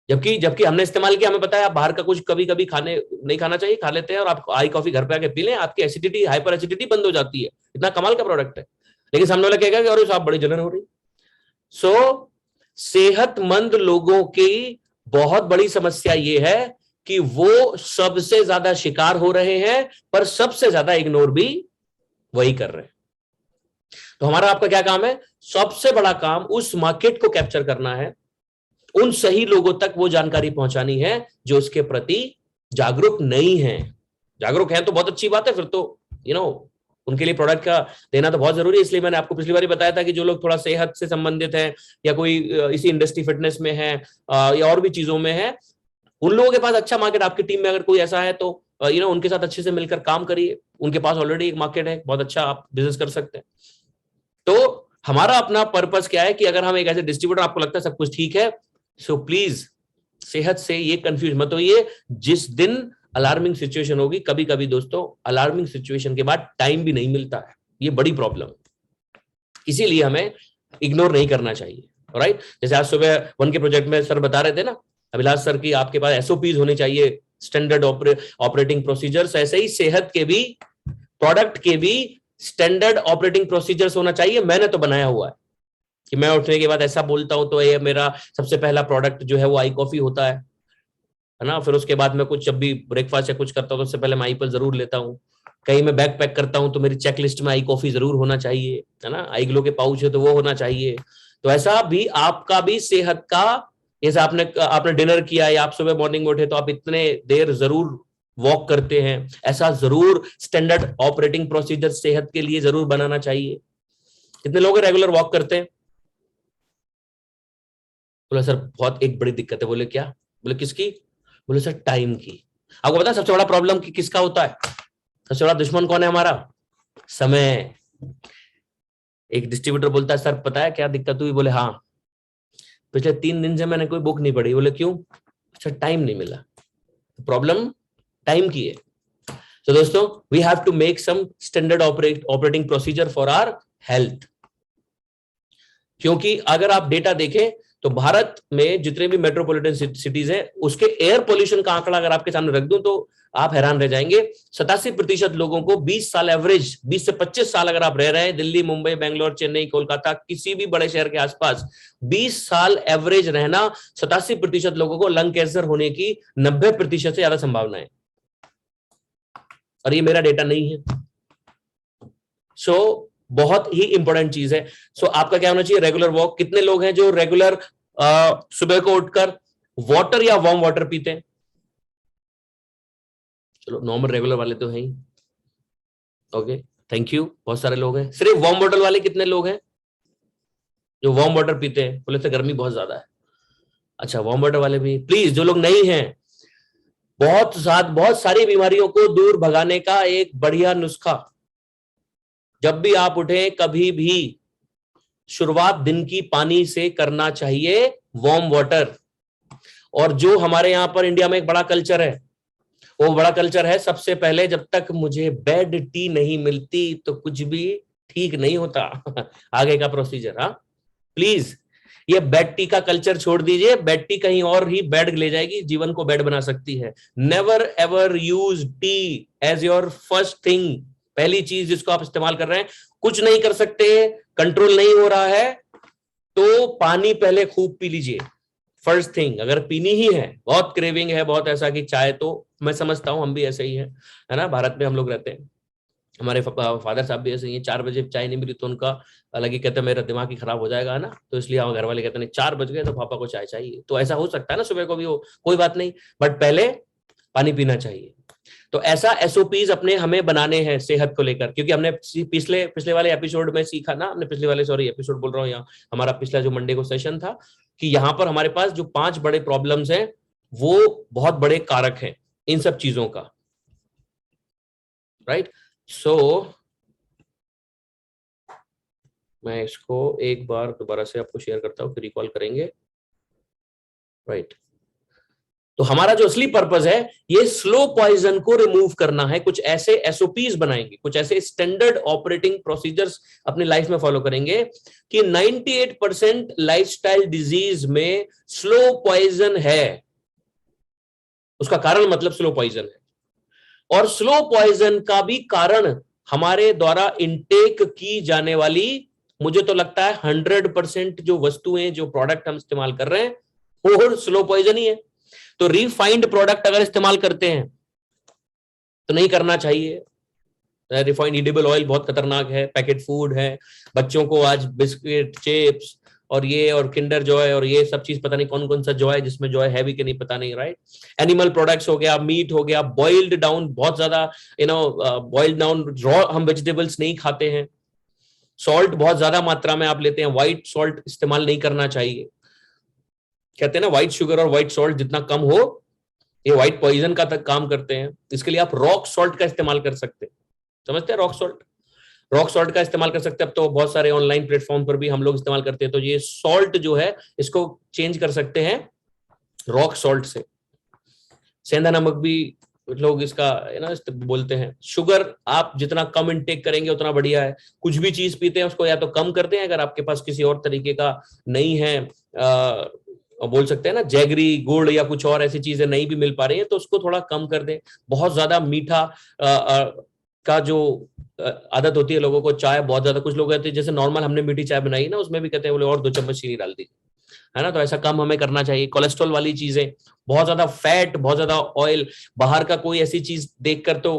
S3: जबकि हमने इस्तेमाल किया, हमें पता है आप बाहर का कुछ कभी कभी नहीं खाना चाहिए, खा लेते हैं, और आप आई कॉफी घर पे आके पी लें, आपकी एसिडिटी हाइपर एसिडिटी बंद हो जाती है। इतना कमाल का प्रोडक्ट है। लेकिन सामने वाला कहेगा कि अरे साहब बड़ी जलन हो रही। सो सेहतमंद लोगों की बहुत बड़ी समस्या ये है कि वो सबसे ज्यादा शिकार हो रहे हैं, पर सबसे ज्यादा इग्नोर भी वही कर रहे हैं। तो हमारा आपका क्या काम है? सबसे बड़ा काम उस मार्केट को कैप्चर करना है, उन सही लोगों तक वो जानकारी पहुंचानी है जो उसके प्रति जागरूक नहीं है। जागरूक हैं तो बहुत अच्छी बात है, फिर तो उनके लिए प्रोडक्ट का देना तो बहुत जरूरी है। इसलिए मैंने आपको पिछली बार बताया था कि जो लोग थोड़ा सेहत से संबंधित हैं या कोई इसी इंडस्ट्री फिटनेस में है या और भी चीजों में है, उन लोगों के पास अच्छा मार्केट, आपकी टीम में अगर कोई ऐसा है तो उनके साथ अच्छे से मिलकर काम करिए। उनके पास ऑलरेडी एक मार्केट है, बहुत अच्छा आप बिजनेस कर सकते हैं। तो हमारा अपना पर्पस क्या है कि अगर हम एक ऐसे डिस्ट्रीब्यूटर, आपको लगता है सब कुछ ठीक है, सो प्लीज सेहत से ये कंफ्यूज मत होइए। जिस दिन अलार्मिंग सिचुएशन होगी, कभी कभी दोस्तों अलार्मिंग सिचुएशन के बाद टाइम भी नहीं मिलता है, ये बड़ी प्रॉब्लम है। इसीलिए हमें इग्नोर नहीं करना चाहिए, राइट। जैसे आज सुबह वन के प्रोजेक्ट में सर बता रहे थे ना, अभिलाष सर, की आपके पास एसओपीज होने चाहिए, स्टैंडर्ड ऑपरेटिंग प्रोसीजर्स। ऐसे ही सेहत के भी, प्रोडक्ट के भी स्टैंडर्ड ऑपरेटिंग प्रोसीजर्स होना चाहिए। मैंने तो बनाया हुआ है कि मैं उठने के बाद ऐसा बोलता हूं तो ये मेरा सबसे पहला प्रोडक्ट जो है वो आई कॉफी होता है ना। फिर उसके बाद मैं कुछ जब भी ब्रेकफास्ट या कुछ करता हूं तो उससे पहले मैं आई एप्पल जरूर लेता हूं। कहीं मैं बैग पैक करता हूं तो मेरी चेकलिस्ट में आई कॉफी जरूर होना चाहिए, है ना। आई ग्लो के पाउच है तो वो होना चाहिए। तो ऐसा भी आपका भी सेहत का, जैसे आपने डिनर किया या आप सुबह मॉर्निंग में उठे तो आप इतने देर जरूर वॉक करते हैं, ऐसा जरूर स्टैंडर्ड ऑपरेटिंग प्रोसीजर सेहत के लिए जरूर बनाना चाहिए। कितने लोग रेगुलर वॉक करते हैं? बोले सर बहुत एक बड़ी दिक्कत है। बोले क्या? बोले किसकी? बोले सर टाइम की। आपको पता है सबसे बड़ा प्रॉब्लम किसका होता है? सबसे बड़ा दुश्मन कौन है हमारा? समय। एक डिस्ट्रीब्यूटर बोलता है सर पता है क्या दिक्कत हुई? बोले हाँ, पिछले 3 दिन से मैंने कोई बुक नहीं पढ़ी। बोले क्यों? अच्छा टाइम नहीं मिला। प्रॉब्लम टाइम की है। तो दोस्तों we have to make some standard operating procedure for our health. क्योंकि अगर आप डेटा देखें तो भारत में जितने भी मेट्रोपॉलिटन सिटीज हैं उसके एयर पोल्यूशन का आंकड़ा अगर आपके सामने रख दूं तो आप हैरान रह जाएंगे। 87% लोगों को 20 साल एवरेज, 20 से 25 साल अगर आप रह रहे हैं दिल्ली, मुंबई, बेंगलोर, चेन्नई, कोलकाता, किसी भी बड़े शहर के आसपास, 20 साल एवरेज रहना, 87% लोगों को लंग कैंसर होने की 90% से ज्यादा संभावना है। और ये मेरा डेटा नहीं है। सो बहुत ही इंपॉर्टेंट चीज है। सो आपका क्या होना चाहिए? Regular walk. कितने लोग हैं जो रेगुलर सुबह को उठकर वाटर या वार्म वाटर पीते हैं? चलो नॉर्मल रेगुलर वाले तो हैं ही, ओके थैंक यू, बहुत सारे लोग हैं। सिर्फ वार्म वाटर वाले कितने लोग हैं जो वार्म वाटर पीते हैं? बोले तो गर्मी बहुत ज्यादा है। अच्छा वार्म वाटर वाले भी प्लीज, जो लोग नहीं हैं, बहुत सारी बीमारियों को दूर भगाने का एक बढ़िया नुस्खा, जब भी आप उठे कभी भी शुरुआत दिन की पानी से करना चाहिए, वार्म वाटर। और जो हमारे यहां पर इंडिया में एक बड़ा कल्चर है, वो बड़ा कल्चर है सबसे पहले जब तक मुझे बेड टी नहीं मिलती तो कुछ भी ठीक नहीं होता। आगे का प्रोसीजर, हाँ प्लीज ये बेड टी का कल्चर छोड़ दीजिए। बेड टी कहीं और ही बेड ले जाएगी, जीवन को बेड बना सकती है। Never ever use tea as your first thing, पहली चीज जिसको आप इस्तेमाल कर रहे हैं। कुछ नहीं कर सकते, कंट्रोल नहीं हो रहा है तो पानी पहले खूब पी लीजिए, फर्स्ट थिंग। अगर पीनी ही है, बहुत क्रेविंग है, बहुत ऐसा कि चाय, तो मैं समझता हूं हम भी ऐसे ही है ना, भारत में हम लोग रहते हैं, हमारे फादर साहब भी ऐसे ही हैं। 4 बजे चाय नहीं मिली तो उनका अलग ही कहते हैं मेरा दिमाग ही खराब हो जाएगा, है ना। तो इसलिए हम घर वाले कहते हैं 4 बज गए तो पापा को चाय चाहिए। तो ऐसा हो सकता है ना, सुबह को भी हो, कोई बात नहीं, बट पहले पानी पीना चाहिए। तो ऐसा एसओपीज अपने हमें बनाने हैं सेहत को लेकर, क्योंकि हमने पिछले वाले एपिसोड में सीखा ना, हमने पिछले वाले एपिसोड बोल रहा हूँ, यहाँ हमारा पिछला जो मंडे को सेशन था, कि यहाँ पर हमारे पास जो 5 बड़े प्रॉब्लम्स हैं वो बहुत बड़े कारक हैं इन सब चीजों का, राइट। सो मैं इसको एक बार दोबारा से आपको शेयर करता हूँ, फिर रिकॉल करेंगे, राइट। तो हमारा जो असली पर्पस है ये स्लो पॉइजन को रिमूव करना है। कुछ ऐसे एसओपीज बनाएंगे, कुछ ऐसे स्टैंडर्ड ऑपरेटिंग प्रोसीजर्स अपनी लाइफ में फॉलो करेंगे कि 98% लाइफस्टाइल डिजीज में स्लो पॉइजन है। उसका कारण मतलब स्लो पॉइजन है, और स्लो पॉइजन का भी कारण हमारे द्वारा इनटेक की जाने वाली, मुझे तो लगता है 100% जो वस्तुएं, जो प्रोडक्ट हम इस्तेमाल कर रहे हैं वो स्लो पॉइजन ही है। तो रिफाइंड प्रोडक्ट अगर इस्तेमाल करते हैं तो नहीं करना चाहिए। रिफाइंड एडिबल ऑयल बहुत खतरनाक है, पैकेट फूड है, बच्चों को आज बिस्किट, चिप्स और ये और किंडर जॉय और ये सब चीज पता नहीं कौन कौन सा जॉय, जिसमें जॉय है भी कि नहीं पता नहीं, राइट। एनिमल प्रोडक्ट्स हो गया, मीट हो गया, बॉइल्ड डाउन बहुत ज्यादा, बॉइल्ड डाउन रॉ हम वेजिटेबल्स नहीं खाते हैं। सॉल्ट बहुत ज्यादा मात्रा में आप लेते हैं, व्हाइट सॉल्ट इस्तेमाल नहीं करना चाहिए। कहते हैं ना व्हाइट शुगर और व्हाइट सॉल्ट जितना कम हो ये व्हाइट पॉइजन का तक काम करते हैं। इसके लिए आप रॉक सॉल्ट का इस्तेमाल कर सकते हैं, समझते हैं रॉक सॉल्ट, रॉक सॉल्ट का इस्तेमाल कर सकते हैं। अब तो बहुत सारे ऑनलाइन प्लेटफॉर्म पर भी हम लोग इस्तेमाल करते हैं। तो ये सॉल्ट जो है इसको चेंज कर सकते हैं रॉक सॉल्ट से। सेंधा नमक भी लोग इसका बोलते हैं। शुगर आप जितना कम इनटेक करेंगे उतना बढ़िया है। कुछ भी चीज पीते हैं उसको या तो कम करते हैं, अगर आपके पास किसी और तरीके का नहीं है, बोल सकते हैं ना जैगरी, गुड़ या कुछ और ऐसी चीजें नहीं भी मिल पा रही है तो उसको थोड़ा कम कर दें। बहुत ज्यादा मीठा का जो आदत होती है लोगों को, चाय बहुत ज्यादा, कुछ लोग कहते हैं जैसे नॉर्मल हमने मीठी चाय बनाई ना उसमें भी कहते हैं बोले और 2 चम्मच चीनी डाल दी, है ना। तो ऐसा कम हमें करना चाहिए। कोलेस्ट्रॉल वाली चीजें, बहुत ज्यादा फैट, बहुत ज्यादा ऑयल, बाहर का कोई ऐसी चीज देखकर तो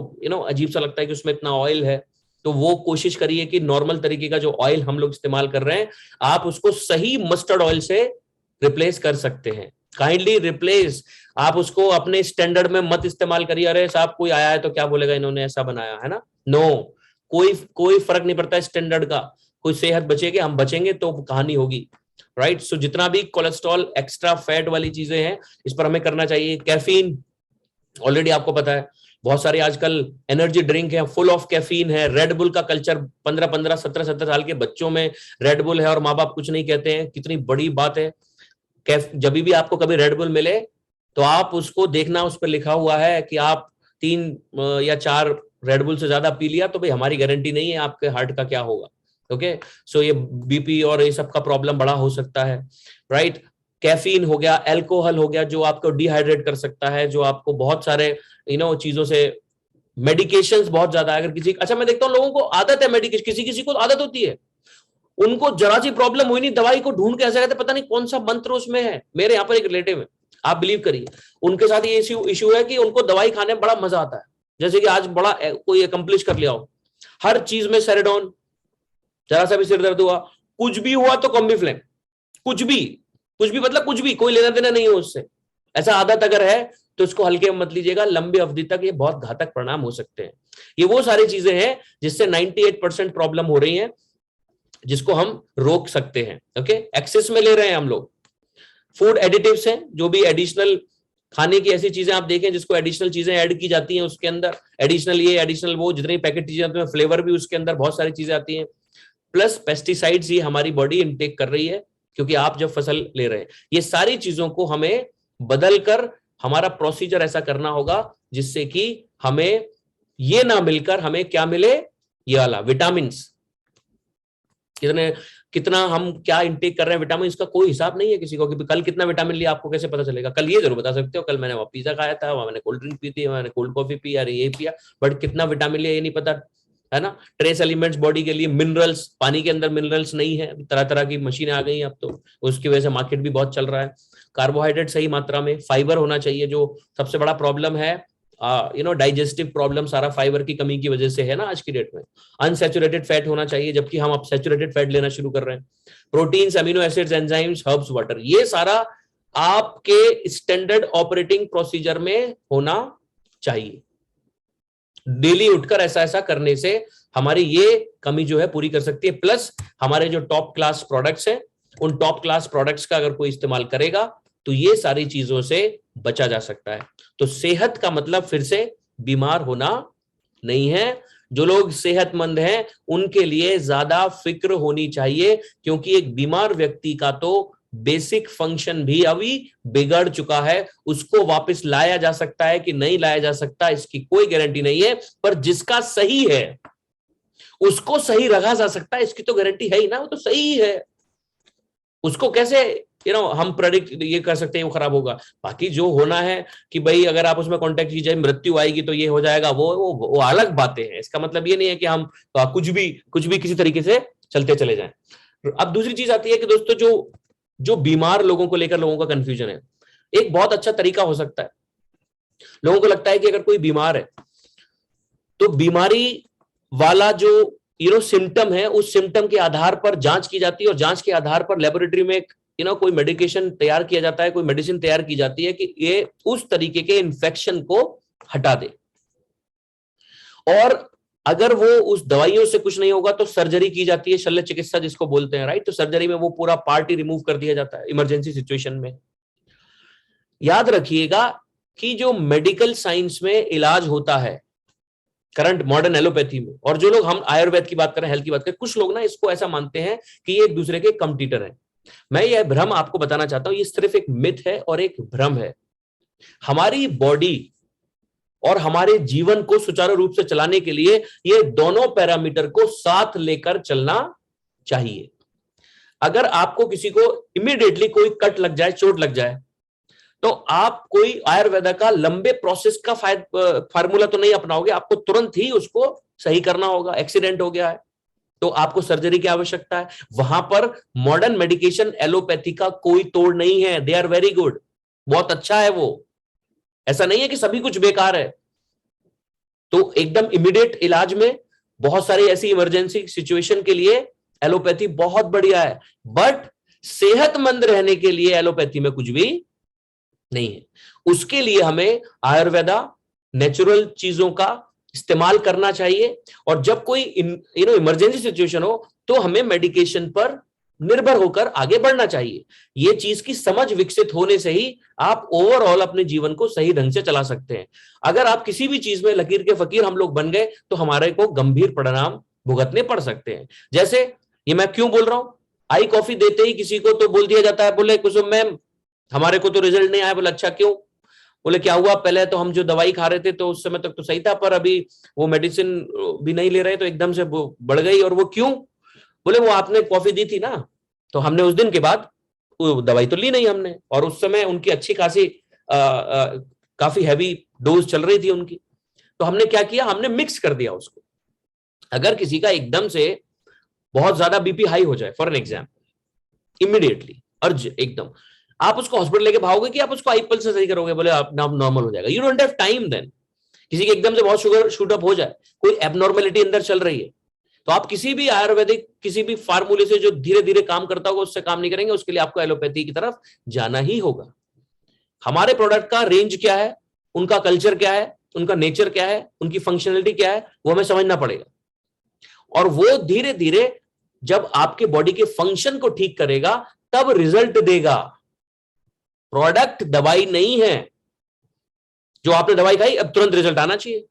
S3: अजीब सा लगता है कि उसमें इतना ऑयल है, तो वो कोशिश करिए कि नॉर्मल तरीके का जो ऑयल हम लोग इस्तेमाल कर रहे हैं आप उसको सही मस्टर्ड ऑयल से रिप्लेस कर सकते हैं। काइंडली रिप्लेस, आप उसको अपने स्टैंडर्ड में मत इस्तेमाल करिए। अरे साहब कोई आया है तो क्या बोलेगा इन्होंने ऐसा बनाया है ना, नो, कोई फर्क नहीं पड़ता स्टैंडर्ड का। कोई सेहत बचेगी, हम बचेंगे तो कहानी होगी, राइट। सो जितना भी कोलेस्ट्रॉल, एक्स्ट्रा फैट वाली चीजें हैं इस पर हमें करना चाहिए। कैफीन, ऑलरेडी आपको पता है बहुत सारे आजकल एनर्जी ड्रिंक है फुल ऑफ कैफीन है। रेड बुल का कल्चर 15-15, 17-17 साल के बच्चों में रेड बुल है और माँ बाप कुछ नहीं कहते हैं, कितनी बड़ी बात है। जब भी आपको कभी रेड बुल मिले तो आप उसको देखना, उस पर लिखा हुआ है कि आप 3 या 4 रेड बुल से ज्यादा पी लिया तो भाई हमारी गारंटी नहीं है आपके हार्ट का क्या होगा। ओके, सो ये बीपी और ये सब का प्रॉब्लम बड़ा हो सकता है, राइट। कैफीन हो गया, अल्कोहल हो गया जो आपको डिहाइड्रेट कर सकता है, जो आपको बहुत सारे चीजों से, मेडिकेशंस बहुत ज्यादा, अगर किसी, अच्छा मैं देखता हूँ लोगों को आदत है मेडिकेशन, किसी किसी को आदत होती है, उनको जरा सी प्रॉब्लम हुई नहीं दवाई को ढूंढ के ऐसा कहते पता नहीं कौन सा मंत्र उसमें है। मेरे यहाँ पर एक रिलेटिव है, आप बिलीव करिए उनके साथ ये इश्यू है कि उनको दवाई खाने में बड़ा मजा आता है। जैसे कि आज बड़ा कोई अकम्प्लिश कर लिया हो, हर चीज में सेरेडोन, जरा सा भी सिर दर्द हुआ, कुछ भी हुआ तो कॉम्बिफ्लेम, कुछ भी मतलब कुछ भी, कोई लेना देना नहीं हो उससे। ऐसा आदत अगर है तो इसको हल्के में मत लीजिएगा, लंबी अवधि तक ये बहुत घातक परिणाम हो सकते हैं। ये वो सारी चीजें हैं जिससे 98% प्रॉब्लम हो रही है, जिसको हम रोक सकते हैं। ओके, एक्सेस में ले रहे हैं हम लोग। फूड एडिटिव्स हैं, जो भी एडिशनल खाने की ऐसी चीजें आप देखें जिसको एडिशनल चीजें ऐड की जाती हैं उसके अंदर, एडिशनल ये एडिशनल वो, जितनी पैकेट चीजें आती हैं, फ्लेवर भी उसके अंदर बहुत सारी चीजें आती हैं, प्लस पेस्टिसाइड्स ये हमारी बॉडी इनटेक कर रही है क्योंकि आप जब फसल ले रहे हैं। ये सारी चीजों को हमें बदल कर हमारा प्रोसीजर ऐसा करना होगा जिससे कि हमें ये ना मिलकर हमें क्या मिले, ये वाला विटामिन। कितना हम क्या इंटेक कर रहे हैं विटामिन, का कोई हिसाब नहीं है किसी को कि कल कितना विटामिन लिया आपको कैसे पता चलेगा। कल ये जरूर बता सकते हो कल मैंने वहां पिज्जा खाया था, वहां मैंने कोल्ड ड्रिंक पी थी, मैंने कोल्ड कॉफी पी, अरे ये पिया, बट कितना विटामिन लिया ये नहीं पता, है ना। ट्रेस एलिमेंट्स बॉडी के लिए, मिनरल्स, पानी के अंदर मिनरल्स नहीं है, तरह तरह की मशीनें आ गई हैं अब तो, उसकी वजह से मार्केट भी बहुत चल रहा है। कार्बोहाइड्रेट सही मात्रा में, फाइबर होना चाहिए, जो सबसे बड़ा प्रॉब्लम है डाइजेस्टिव प्रॉब्लम सारा फाइबर की कमी की वजह से है ना आज की डेट में। अनसैचुरेटेड फैट होना चाहिए, जबकि हम अब सैचुरेटेड फैट लेना शुरू कर रहे हैं। Proteins, amino acids, enzymes, herbs, water, ये सारा आपके स्टैंडर्ड ऑपरेटिंग प्रोसीजर में होना चाहिए। डेली उठकर ऐसा ऐसा करने से हमारी ये कमी जो है पूरी कर सकती है। प्लस हमारे जो टॉप क्लास प्रोडक्ट्स हैं, उन टॉप क्लास प्रोडक्ट्स का अगर कोई इस्तेमाल करेगा तो ये सारी चीजों से बचा जा सकता है। तो सेहत का मतलब फिर से बीमार होना नहीं है। जो लोग सेहतमंद हैं उनके लिए ज्यादा फिक्र होनी चाहिए, क्योंकि एक बीमार व्यक्ति का तो बेसिक फंक्शन भी अभी बिगड़ चुका है। उसको वापस लाया जा सकता है कि नहीं लाया जा सकता इसकी कोई गारंटी नहीं है, पर जिसका सही है उसको सही रखा जा सकता है, इसकी तो गारंटी है ही ना, वो तो सही है। उसको कैसे हम प्रेडिक्ट ये कर सकते हैं वो खराब होगा। बाकी जो होना है कि भाई अगर आप उसमें कांटेक्ट कीजिए मृत्यु आएगी तो ये हो जाएगा, वो अलग बातें हैं। इसका मतलब ये नहीं है कि हम कुछ भी किसी तरीके से चलते चले जाएं। अब दूसरी चीज आती है कि दोस्तों जो बीमार लोगों को लेकर लोगों का कंफ्यूजन है, एक बहुत अच्छा तरीका हो सकता है। लोगों को लगता है कि अगर कोई बीमार है तो बीमारी वाला जो सिम्टम है, उस सिम्टम के आधार पर जांच की जाती है और जांच के आधार पर लेबोरेटरी में एक कोई मेडिकेशन तैयार किया जाता है, कोई मेडिसिन तैयार की जाती है कि ये उस तरीके के इन्फेक्शन को हटा दे। और अगर वो उस दवाइयों से कुछ नहीं होगा तो सर्जरी की जाती है, शल्य चिकित्सा जिसको बोलते हैं, राइट। तो सर्जरी में वो पूरा पार्ट ही रिमूव कर दिया जाता है इमरजेंसी सिचुएशन में। याद रखिएगा कि जो मेडिकल साइंस में इलाज होता है करंट मॉडर्न एलोपैथी में, और जो लोग हम आयुर्वेद की बात करें, हेल्थ की बात करें, कुछ लोग ना इसको ऐसा मानते हैं कि ये एक दूसरे के कंपटीटर हैं। मैं यह भ्रम आपको बताना चाहता हूं, ये सिर्फ एक मिथ है और एक भ्रम है। हमारी बॉडी और हमारे जीवन को सुचारू रूप से चलाने के लिए ये दोनों पैरामीटर को साथ लेकर चलना चाहिए। अगर आपको किसी को इमीडिएटली कोई कट लग जाए, चोट लग जाए, तो आप कोई आयुर्वेदा का लंबे प्रोसेस का फार्मूला तो नहीं अपनाओगे, आपको तुरंत ही उसको सही करना होगा। एक्सीडेंट हो गया है तो आपको सर्जरी की आवश्यकता है। वहां पर मॉडर्न मेडिकेशन एलोपैथी का कोई तोड़ नहीं है। दे आर वेरी गुड, बहुत अच्छा है वो, ऐसा नहीं है कि सभी कुछ बेकार है। तो एकदम इमीडिएट इलाज में बहुत सारी ऐसी इमरजेंसी सिचुएशन के लिए एलोपैथी बहुत बढ़िया है, बट सेहतमंद रहने के लिए एलोपैथी में कुछ भी नहीं है। उसके लिए हमें आयुर्वेदा, नेचुरल चीजों का इस्तेमाल करना चाहिए। और जब कोई इमरजेंसी सिचुएशन हो तो हमें मेडिकेशन पर निर्भर होकर आगे बढ़ना चाहिए। ये चीज की समझ विकसित होने से ही आप ओवरऑल अपने जीवन को सही ढंग से चला सकते हैं। अगर आप किसी भी चीज में लकीर के फकीर हम लोग बन गए तो हमारे को गंभीर परिणाम भुगतने पड़ सकते हैं। जैसे ये मैं क्यों बोल रहा हूं, आई कॉफी देते ही किसी को तो बोल दिया जाता है, बोले कुसुम मैम हमारे को तो रिजल्ट नहीं आया। बोले अच्छा क्यों? बोले क्या हुआ, पहले तो हम जो दवाई खा रहे थे तो उस समय तक तो सही था, पर अभी वो मेडिसिन भी नहीं ले रहे तो एकदम से वो बढ़ गई। और वो क्यों? बोले वो आपने कॉफी दी थी ना, तो हमने उस दिन के बाद वो दवाई तो ली नहीं हमने, और उस समय उनकी अच्छी खासी काफी हैवी डोज चल रही थी उनकी, तो हमने क्या किया, हमने मिक्स कर दिया उसको। अगर किसी का एकदम से बहुत ज्यादा बीपी हाई हो जाए फॉर एन एग्जाम्पल, इमीडिएटली अर्ज एकदम, आप उसको हॉस्पिटल लेके भागोगे कि आप उसको आई पल्स से सही करोगे? बोले आप नॉर्मल हो जाएगा। You don't have time then. किसी के एकदम से बहुत शुगर शूट अप हो जाए, कोई एबनॉर्मेलिटी अंदर चल रही है, तो आप किसी भी आयुर्वेदिक किसी भी फार्मूले से जो धीरे धीरे काम करता होगा उससे काम नहीं करेंगे। उसके लिए आपको एलोपैथी की तरफ जाना ही होगा। हमारे प्रोडक्ट का रेंज क्या है, उनका कल्चर क्या है, उनका नेचर क्या है, उनकी फंक्शनलिटी क्या है, वो हमें समझना पड़ेगा। और वो धीरे धीरे जब आपके बॉडी के फंक्शन को ठीक करेगा तब रिजल्ट देगा। प्रोडक्ट दवाई नहीं है, जो आपने दवाई खाई अब तुरंत रिजल्ट आना चाहिए।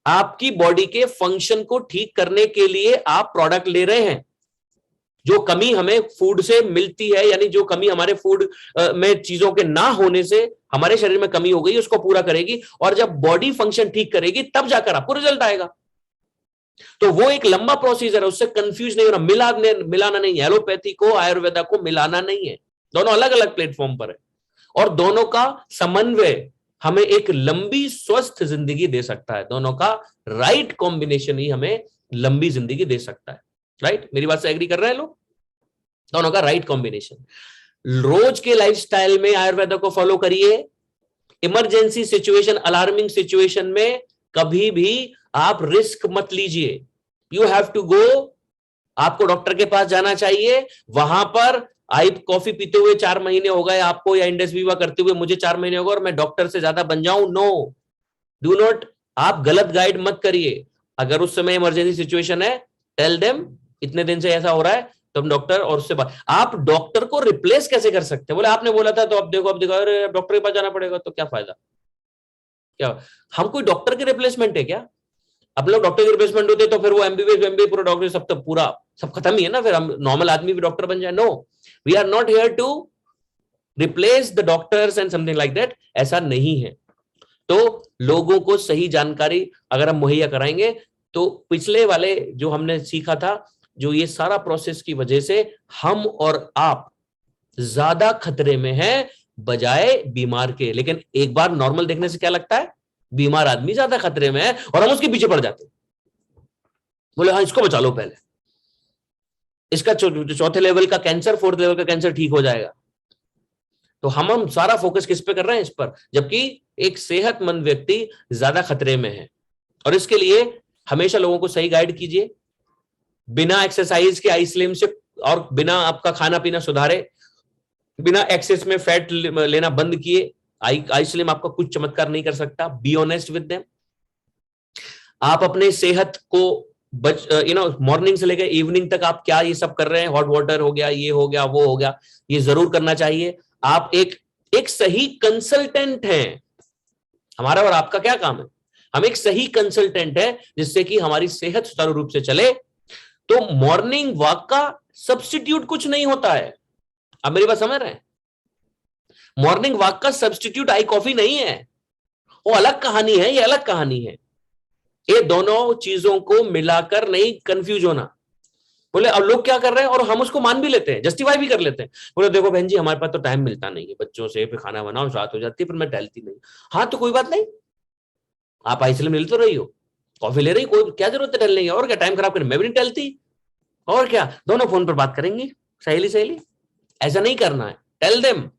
S3: आपकी बॉडी के फंक्शन को ठीक करने के लिए आप प्रोडक्ट ले रहे हैं। जो कमी हमें फूड से मिलती है, यानी जो कमी हमारे फूड में चीजों के ना होने से हमारे शरीर में कमी हो गई, उसको पूरा करेगी। और जब बॉडी फंक्शन ठीक करेगी तब जाकर आपको रिजल्ट आएगा। तो वो एक लंबा प्रोसीजर है, उससे कंफ्यूज नहीं होना। मिलाना नहीं है, एलोपैथी को आयुर्वेदा को मिलाना नहीं है। दोनों अलग अलग प्लेटफॉर्म पर है और दोनों का समन्वय हमें एक लंबी स्वस्थ जिंदगी दे सकता है। दोनों का राइट कॉम्बिनेशन ही हमें लंबी जिंदगी दे सकता है। राइट, मेरी बात से एग्री कर रहे हैं लोग? दोनों का राइट कॉम्बिनेशन। रोज के लाइफस्टाइल में आयुर्वेदा को फॉलो करिए। इमरजेंसी सिचुएशन, अलार्मिंग सिचुएशन में कभी भी आप रिस्क मत लीजिए। यू हैव टू गो, आपको डॉक्टर के पास जाना चाहिए। वहां पर आई कॉफी पीते हुए 4 महीने हो गए आपको, या इंडस वीवा करते हुए मुझे 4 महीने हो गए और मैं डॉक्टर से ज्यादा बन जाऊं, नो, डू नॉट। आप गलत गाइड मत करिए। अगर उस समय इमरजेंसी सिचुएशन है, टेल देम इतने दिन से ऐसा हो रहा है, तो हम डॉक्टर और उससे बात। आप डॉक्टर को रिप्लेस कैसे कर सकते हैं? बोले आपने बोला था तो अब देखो अरे डॉक्टर के पास जाना पड़ेगा, तो क्या फायदा? क्या हम कोई डॉक्टर के रिप्लेसमेंट है क्या? अब लोग डॉक्टर के रिप्लेसमेंट होते तो फिर वो एमबीबीएस पूरा डॉक्टर सब तो पूरा सब खत्म ही है ना, फिर हम नॉर्मल आदमी भी डॉक्टर बन जाए। No, we are not here to replace the doctors and something like that. ऐसा नहीं है। तो लोगों को सही जानकारी अगर हम मुहैया कराएंगे तो पिछले वाले जो हमने सीखा था, जो ये सारा प्रोसेस की वजह से हम और आप ज्यादा खतरे में हैं बजाय बीमार के। लेकिन एक बार नॉर्मल देखने से क्या लगता है, बीमार आदमी ज्यादा खतरे में है और हम उसके पीछे पड़ जाते हैं। बोले हाँ इसको बचा लो, पहले इसका चौथे लेवल का कैंसर, 4th लेवल का कैंसर ठीक हो जाएगा। तो हम सारा फोकस किस पे कर रहे हैं? इस पर, जबकि एक सेहतमंद व्यक्ति ज्यादा खतरे में है। और इसके लिए हमेशा लोगों को सही गाइड कीजिए, बिना एक्सरसाइज के आइसलिम से और बिना आपका खाना पीना सुधारे, बिना एक्सेस में फैट लेना बंद किए आइसलिम आपका कुछ चमत्कार नहीं कर सकता। Be honest with them. आप अपने सेहत को मॉर्निंग से लेकर इवनिंग तक आप क्या ये सब कर रहे हैं, हॉट वाटर हो गया, ये हो गया, वो हो गया, ये जरूर करना चाहिए। आप एक सही कंसल्टेंट हैं। हमारा और आपका क्या काम है? हम एक सही कंसल्टेंट है जिससे कि हमारी सेहत सुचारू रूप से चले। तो मॉर्निंग वॉक का सब्स्टिट्यूट कुछ नहीं होता है। आप मेरी बात समझ रहे हैं? मॉर्निंग वॉक का सब्स्टिट्यूट आई कॉफी नहीं है, वो अलग कहानी है, ये अलग कहानी है। ये दोनों चीजों को मिलाकर नहीं कंफ्यूज होना। बोले अब लोग क्या कर रहे हैं और हम उसको मान भी लेते हैं, जस्टिफाई भी कर लेते हैं। बोले देखो बहन जी हमारे पास तो टाइम मिलता नहीं है, बच्चों से फिर खाना बनाओ, रात हो जाती है, फिर मैं टहलती नहीं। हाँ तो कोई बात नहीं, आप आइसक्रीम ले तो रही हो, कॉफी ले रही, कोई क्या जरूरत है टहलने की? और क्या टाइम खराब करने? मैं भी नहीं टहलती। और क्या, दोनों फोन पर बात करेंगे, सहेली सहेली। ऐसा नहीं करना है। Tell them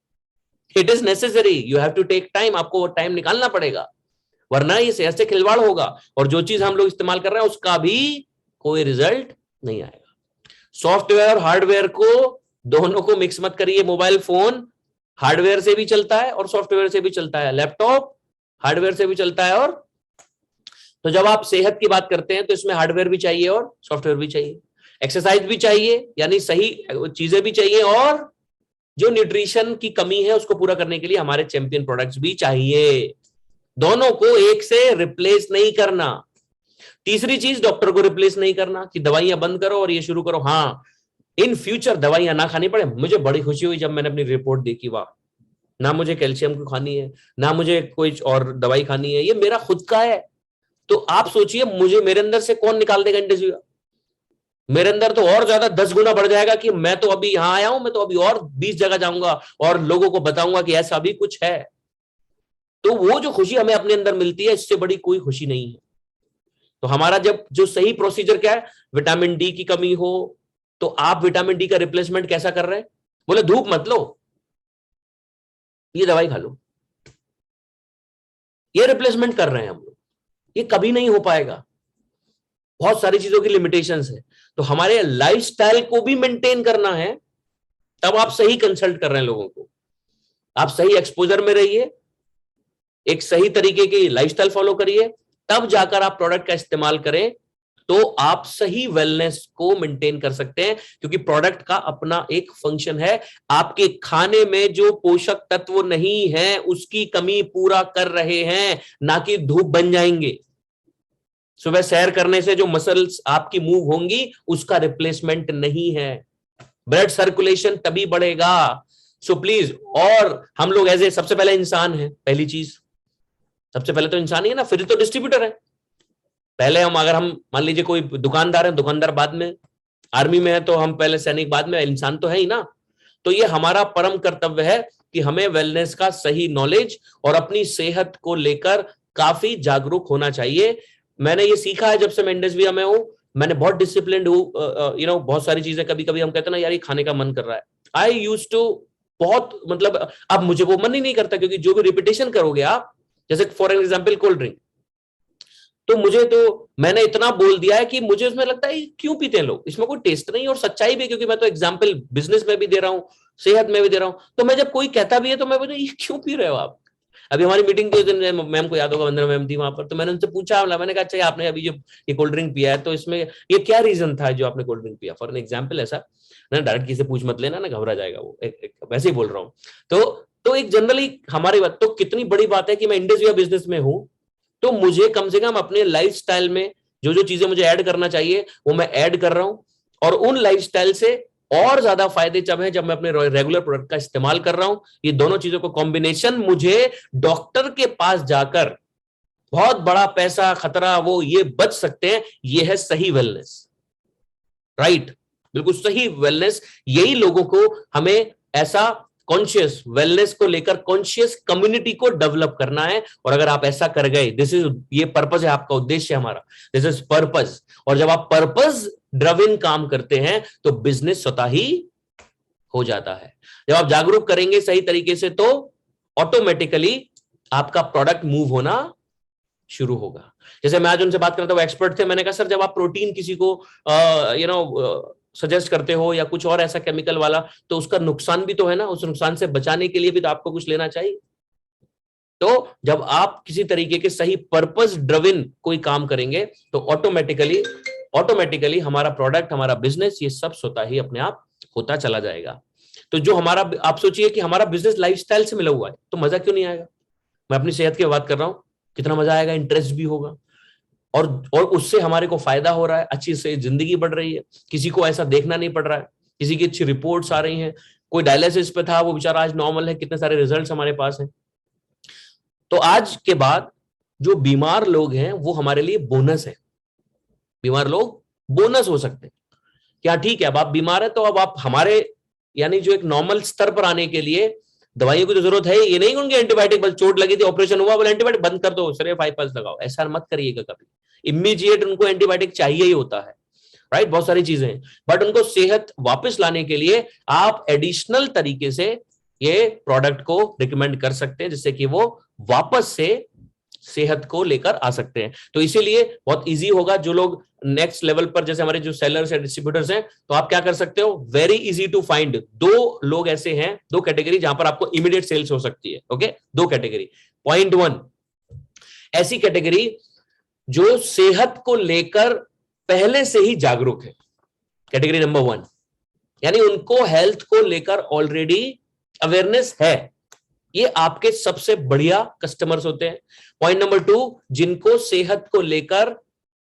S3: it is necessary, you have to take time. आपको वो टाइम निकालना पड़ेगा, वरना ये सेहत से खिलवाड़ होगा और जो चीज हम लोग इस्तेमाल कर रहे हैं उसका भी कोई रिजल्ट नहीं आएगा। सॉफ्टवेयर और हार्डवेयर को दोनों को मिक्स मत करिए। मोबाइल फोन हार्डवेयर से भी चलता है और सॉफ्टवेयर से भी चलता है, लैपटॉप हार्डवेयर से भी चलता है। और तो जब आप सेहत की बात करते हैं तो इसमें हार्डवेयर भी चाहिए और सॉफ्टवेयर भी चाहिए, एक्सरसाइज भी चाहिए, यानी सही चीजें भी चाहिए, और जो न्यूट्रिशन की कमी है उसको पूरा करने के लिए हमारे चैंपियन प्रोडक्ट्स भी चाहिए। दोनों को एक से रिप्लेस नहीं करना। तीसरी चीज, डॉक्टर को रिप्लेस नहीं करना कि दवाइयां बंद करो और ये शुरू करो। हाँ, इन फ्यूचर दवाइयां ना खानी पड़े। मुझे बड़ी खुशी हुई जब मैंने अपनी रिपोर्ट देखी, वाह, ना मुझे कैल्शियम की खानी है, ना मुझे कोई और दवाई खानी है, ये मेरा खुद का है। तो आप सोचिए, मुझे मेरे अंदर से कौन निकाल देगा इंडस्ट्री? मेरे अंदर तो और ज्यादा 10 गुना बढ़ जाएगा कि मैं तो अभी यहां आया हूं, मैं तो अभी और 20 जगह जाऊंगा और लोगों को बताऊंगा कि ऐसा भी कुछ है। तो वो जो खुशी हमें अपने अंदर मिलती है, इससे बड़ी कोई खुशी नहीं है। तो हमारा जब जो सही प्रोसीजर क्या है, विटामिन डी की कमी हो तो आप विटामिन डी का रिप्लेसमेंट कैसा कर रहे हैं? बोले धूप मत लो, ये दवाई खा लो, ये रिप्लेसमेंट कर रहे हैं हम लोग। ये कभी नहीं हो पाएगा, बहुत सारी चीजों की लिमिटेशंस है। तो हमारे लाइफस्टाइल को भी मेंटेन करना है, तब आप सही कंसल्ट कर रहे हैं लोगों को। आप सही एक्सपोजर में रहिए, एक सही तरीके की लाइफस्टाइल फॉलो करिए, तब जाकर आप प्रोडक्ट का इस्तेमाल करें तो आप सही वेलनेस को मेंटेन कर सकते हैं। क्योंकि प्रोडक्ट का अपना एक फंक्शन है। आपके खाने में जो पोषक तत्व नहीं है उसकी कमी पूरा कर रहे हैं, ना कि धूप बन जाएंगे। सुबह सैर करने से जो मसल्स आपकी मूव होंगी उसका रिप्लेसमेंट नहीं है। ब्लड सर्कुलेशन तभी बढ़ेगा। सो प्लीज, और हम लोग एज ए सबसे पहले इंसान है, पहली चीज, सबसे पहले तो इंसान ही है ना, फिर तो डिस्ट्रीब्यूटर है। पहले अगर हम मान लीजिए कोई दुकानदार है, दुकानदार बाद में, आर्मी में है तो हम पहले सैनिक बाद में, इंसान तो है ही ना। तो ये हमारा परम कर्तव्य है कि हमें वेलनेस का सही नॉलेज और अपनी सेहत को लेकर काफी जागरूक होना चाहिए। मैंने ये सीखा है जब से मैं इंडस्ट्री में हूं, मैंने बहुत डिसिप्लिन हूं। बहुत सारी चीजें, कभी कभी हम कहते हैं ना यार ये खाने का मन कर रहा है, आई यूज टू बहुत, मतलब अब मुझे वो मन ही नहीं करता, क्योंकि जो भी रिपीटेशन करोगे आप, जैसे फॉर एग्जाम्पल कोल्ड ड्रिंक, तो मुझे तो मैंने इतना बोल दिया है कि मुझे उसमें लगता है क्यों पीते हैं लोग, इसमें कोई टेस्ट नहीं। और सच्चाई भी, क्योंकि मैं तो एग्जाम्पल बिजनेस में भी दे रहा हूँ, सेहत में भी दे रहा हूँ। तो मैं जब कोई कहता भी है तो मैं बोलता ये क्यों पी रहे हो आप? अभी हमारी मीटिंग के दिन मैम को याद होगा, वंदना मैम थी वहां पर, तो मैंने उनसे पूछा, मैंने कहा अच्छा आपने अभी जो ये कोल्ड ड्रिंक पिया है तो इसमें ये क्या रीजन था जो आपने कोल्ड ड्रिंक पिया? फॉर एन एग्जाम्पल ऐसा ना, डायरेक्ट किसी से पूछ मत लेना ना, घबरा जाएगा वो, वैसे ही बोल रहा हूँ। तो एक जनरली हमारी बात, तो कितनी बड़ी बात है कि मैं इंडस्ट्री बिजनेस में हूं, तो मुझे कम से कम अपने लाइफस्टाइल में जो जो चीजें मुझे ऐड करना चाहिए वो मैं ऐड कर रहा हूं। और उन लाइफस्टाइल से और ज्यादा फायदे जब है जब मैं अपने रेगुलर प्रोडक्ट का इस्तेमाल कर रहा हूं। ये दोनों चीजों को कॉम्बिनेशन मुझे डॉक्टर के पास जाकर बहुत बड़ा पैसा खतरा वो ये बच सकते हैं। ये है सही वेलनेस, राइट? बिल्कुल सही वेलनेस। यही लोगों को हमें ऐसा कॉन्शियस वेलनेस को लेकर कॉन्शियस कम्युनिटी को डेवलप करना है। और अगर आप ऐसा कर गए, दिस इज, ये पर्पस है आपका, उद्देश्य हमारा, दिस इज पर्पस। और जब आप पर्पस ड्रिवन काम करते हैं तो बिजनेस स्वतः ही हो जाता है। जब आप जागरूक करेंगे सही तरीके से तो ऑटोमेटिकली आपका प्रोडक्ट मूव होना शुरू होगा। जैसे मैं आज उनसे बात कर रहा था, वो एक्सपर्ट थे, मैंने कहा सर जब आप प्रोटीन किसी को सजेस्ट करते हो या कुछ और ऐसा केमिकल वाला, तो उसका नुकसान भी तो है ना, उस नुकसान से बचाने के लिए भी तो आपको कुछ लेना चाहिए। तो जब आप किसी तरीके के सही पर्पस ड्रिवन कोई काम करेंगे तो ऑटोमेटिकली हमारा प्रोडक्ट, हमारा बिजनेस, ये सब स्वतः ही अपने आप होता चला जाएगा। तो जो हमारा, आप सोचिए कि हमारा बिजनेस लाइफस्टाइल से मिला हुआ है, तो मजा क्यों नहीं आएगा? मैं अपनी सेहत की बात कर रहा हूं, कितना मजा आएगा, इंटरेस्ट भी होगा और उससे हमारे को फायदा हो रहा है, अच्छी से जिंदगी बढ़ रही है, किसी को ऐसा देखना नहीं पड़ रहा है, किसी की अच्छी रिपोर्ट्स आ रही हैं, कोई डायलिसिस पे था वो बेचारा आज नॉर्मल है, कितने सारे रिजल्ट्स हमारे पास हैं। तो आज के बाद जो बीमार लोग हैं वो हमारे लिए बोनस है, बीमार लोग बोनस हो सकते हैं। क्या ठीक है, अब आप बीमार है तो अब आप हमारे यानी जो एक नॉर्मल स्तर पर आने के लिए दवाइयों की तो जरूरत है, ये नहीं उनके एंटीबायोटिक, बस चोट लगी थी ऑपरेशन हुआ बोले एंटीबायोटिक बंद कर दो, सिर्फ 5 पल्स लगाओ, ऐसा मत करिएगा कभी। इमीडिएट उनको एंटीबायोटिक चाहिए ही होता है, राइट, बहुत सारी चीजें हैं, बट उनको सेहत वापस लाने के लिए आप एडिशनल तरीके से ये प्रोडक्ट को रिकमेंड कर सकते हैं जिससे कि वो वापस से सेहत को लेकर आ सकते हैं। तो इसीलिए बहुत इजी होगा, जो लोग नेक्स्ट लेवल पर, जैसे हमारे जो सेलर्स या डिस्ट्रीब्यूटर्स हैं, तो आप क्या कर सकते हो, वेरी इजी टू फाइंड। 2 लोग ऐसे हैं, 2 कैटेगरी जहां पर आपको इमीडिएट सेल्स हो सकती है। Okay, 2 category. पॉइंट 1, ऐसी कैटेगरी जो सेहत को लेकर पहले से ही जागरूक है, कैटेगरी नंबर 1, यानी उनको हेल्थ को लेकर ऑलरेडी अवेयरनेस है, ये आपके सबसे बढ़िया कस्टमर्स होते हैं। पॉइंट नंबर 2, जिनको सेहत को लेकर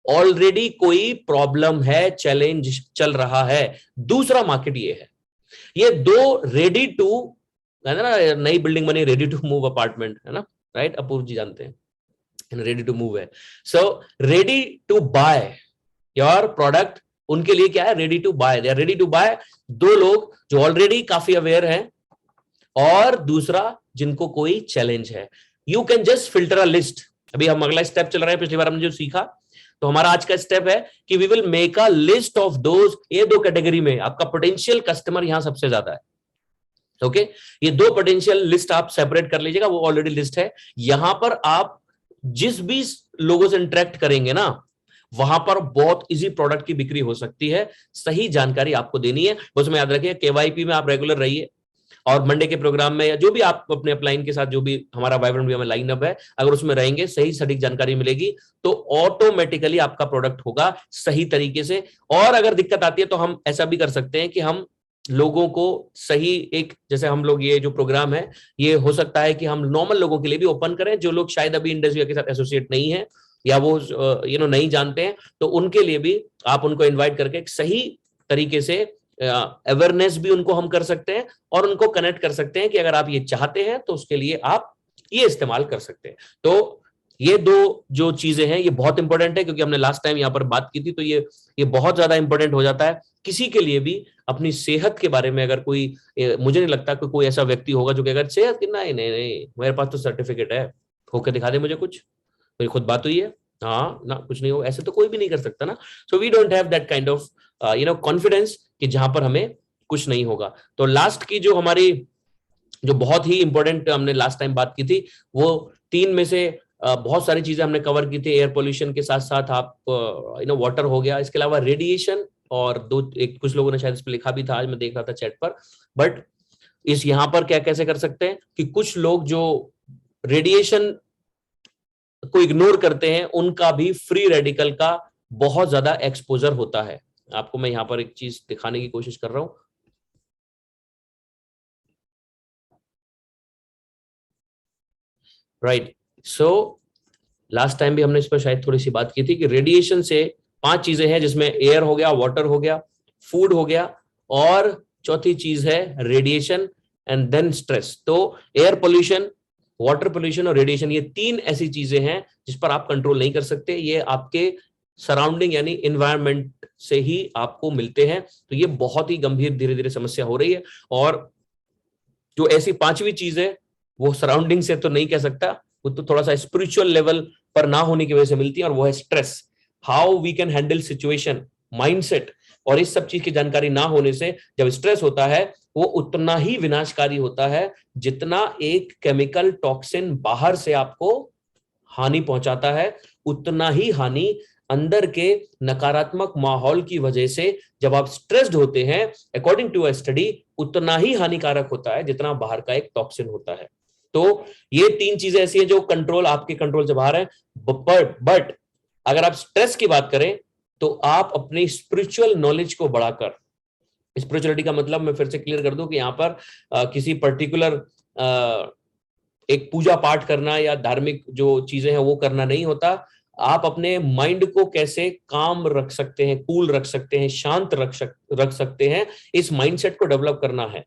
S3: ऑलरेडी कोई प्रॉब्लम है, चैलेंज चल रहा है। दूसरा मार्केट ये है, ये 2 रेडी टू, है ना, नई बिल्डिंग बनी, रेडी टू मूव अपार्टमेंट, है ना, राइट, अपूर्व जी जानते हैं, रेडी टू मूव है। So ready to buy your product, उनके लिए क्या है, ready to buy, they are ready to buy. 2 लोग जो ऑलरेडी काफी अवेयर हैं, और दूसरा जिनको कोई चैलेंज है। You can just filter a list. अभी हम अगला स्टेप चल रहे हैं, पिछली बार हमने जो सीखा, तो हमारा आज का स्टेप है कि we will make a list of those, ये 2 कैटेगरी में आपका पोटेंशियल कस्टमर यहां सबसे ज्यादा है। ओके, ये 2 पोटेंशियल लिस्ट आप सेपरेट कर लीजिएगा, वो ऑलरेडी लिस्ट है। यहां पर आप जिस भी लोगों से इंटरेक्ट करेंगे ना, वहां पर बहुत इजी प्रोडक्ट की बिक्री हो सकती है। सही जानकारी आपको देनी है, उसमें याद रखिए केवाईपी में आप रेगुलर रहिए, और मंडे के प्रोग्राम में या जो भी आप अपने अपलाइन के साथ जो भी हमारा वाइब्रेंट वी में लाइनअप है, अगर उसमें रहेंगे, सही सटीक जानकारी मिलेगी, तो ऑटोमेटिकली आपका प्रोडक्ट होगा सही तरीके से। और अगर दिक्कत आती है तो हम ऐसा भी कर सकते हैं कि हम लोगों को सही, एक जैसे हम लोग ये जो प्रोग्राम है, ये हो सकता है कि हम नॉर्मल लोगों के लिए भी ओपन करें, जो लोग शायद अभी इंडस्ट्री के साथ एसोसिएट नहीं है या वो नहीं जानते हैं, तो उनके लिए भी आप उनको इन्वाइट करके एक सही तरीके से अवेयरनेस भी उनको हम कर सकते हैं, और उनको कनेक्ट कर सकते हैं कि अगर आप ये चाहते हैं तो उसके लिए आप ये इस्तेमाल कर सकते हैं। तो ये 2 जो चीजें हैं ये बहुत इंपॉर्टेंट है, क्योंकि हमने लास्ट टाइम यहाँ पर बात की थी, तो ये बहुत ज्यादा इंपॉर्टेंट हो जाता है किसी के लिए भी अपनी सेहत के बारे में। अगर कोई, मुझे नहीं लगता कि कोई ऐसा व्यक्ति होगा जो कहेगा सेहत की, नहीं मेरे पास तो सर्टिफिकेट है, होकर दिखा दे मुझे कुछ, मेरी खुद बात हुई है, हाँ ना, कुछ नहीं हो, ऐसे तो कोई भी नहीं कर सकता ना। So we don't have that kind of confidence कि जहां पर हमें कुछ नहीं होगा। तो लास्ट की जो हमारी, जो बहुत ही इंपॉर्टेंट हमने लास्ट टाइम बात की थी, वो 3 में से बहुत सारी चीजें हमने कवर की थी। एयर पोल्यूशन के साथ साथ आप वाटर हो गया, इसके अलावा रेडिएशन, और कुछ लोगों ने शायद इस पर लिखा भी था, आज मैं देख रहा था चैट पर, बट इस यहाँ पर क्या कैसे कर सकते हैं कि कुछ लोग जो रेडिएशन को इग्नोर करते हैं, उनका भी फ्री रेडिकल का बहुत ज्यादा एक्सपोजर होता है। आपको मैं यहां पर एक चीज दिखाने की कोशिश कर रहा हूं। राइट, सो लास्ट टाइम भी हमने इस पर शायद थोड़ी सी बात की थी कि रेडिएशन से 5 चीजें हैं, जिसमें एयर हो गया, वाटर हो गया, फूड हो गया, और चौथी चीज है रेडिएशन एंड देन स्ट्रेस। तो एयर पोल्यूशन, वाटर पोल्यूशन और रेडिएशन, ये 3 ऐसी चीजें हैं जिस पर आप कंट्रोल नहीं कर सकते, ये आपके सराउंडिंग यानी एनवायरनमेंट से ही आपको मिलते हैं। तो ये बहुत ही गंभीर धीरे धीरे समस्या हो रही है, और जो ऐसी 5वीं चीज है वो सराउंडिंग से तो नहीं कह सकता, वो तो थोड़ा सा स्पिरिचुअल लेवल पर ना होने की वजह से मिलती है, और वो है stress. How we can handle situation, mindset, और इस सब चीज की जानकारी ना होने से जब स्ट्रेस होता है वो उतना ही विनाशकारी होता है जितना एक केमिकल टॉक्सिन बाहर से आपको हानि पहुंचाता है, उतना ही हानि अंदर के नकारात्मक माहौल की वजह से जब आप स्ट्रेस्ड होते हैं, अकॉर्डिंग टू अ स्टडी, उतना ही हानिकारक होता है जितना बाहर का एक टॉक्सिन होता है। तो ये 3 चीजें ऐसी हैं जो कंट्रोल, आपके कंट्रोल से बाहर है। बट अगर आप स्ट्रेस की बात करें तो आप अपनी स्पिरिचुअल नॉलेज को बढ़ाकर, स्पिरिचुअलिटी का मतलब मैं फिर से क्लियर कर दूं कि यहां पर किसी पर्टिकुलर एक पूजा पाठ करना या धार्मिक जो चीजें हैं वो करना नहीं होता। आप अपने माइंड को कैसे काम रख सकते हैं, कूल रख सकते हैं, शांत रख सकते हैं, इस माइंडसेट को डेवलप करना है।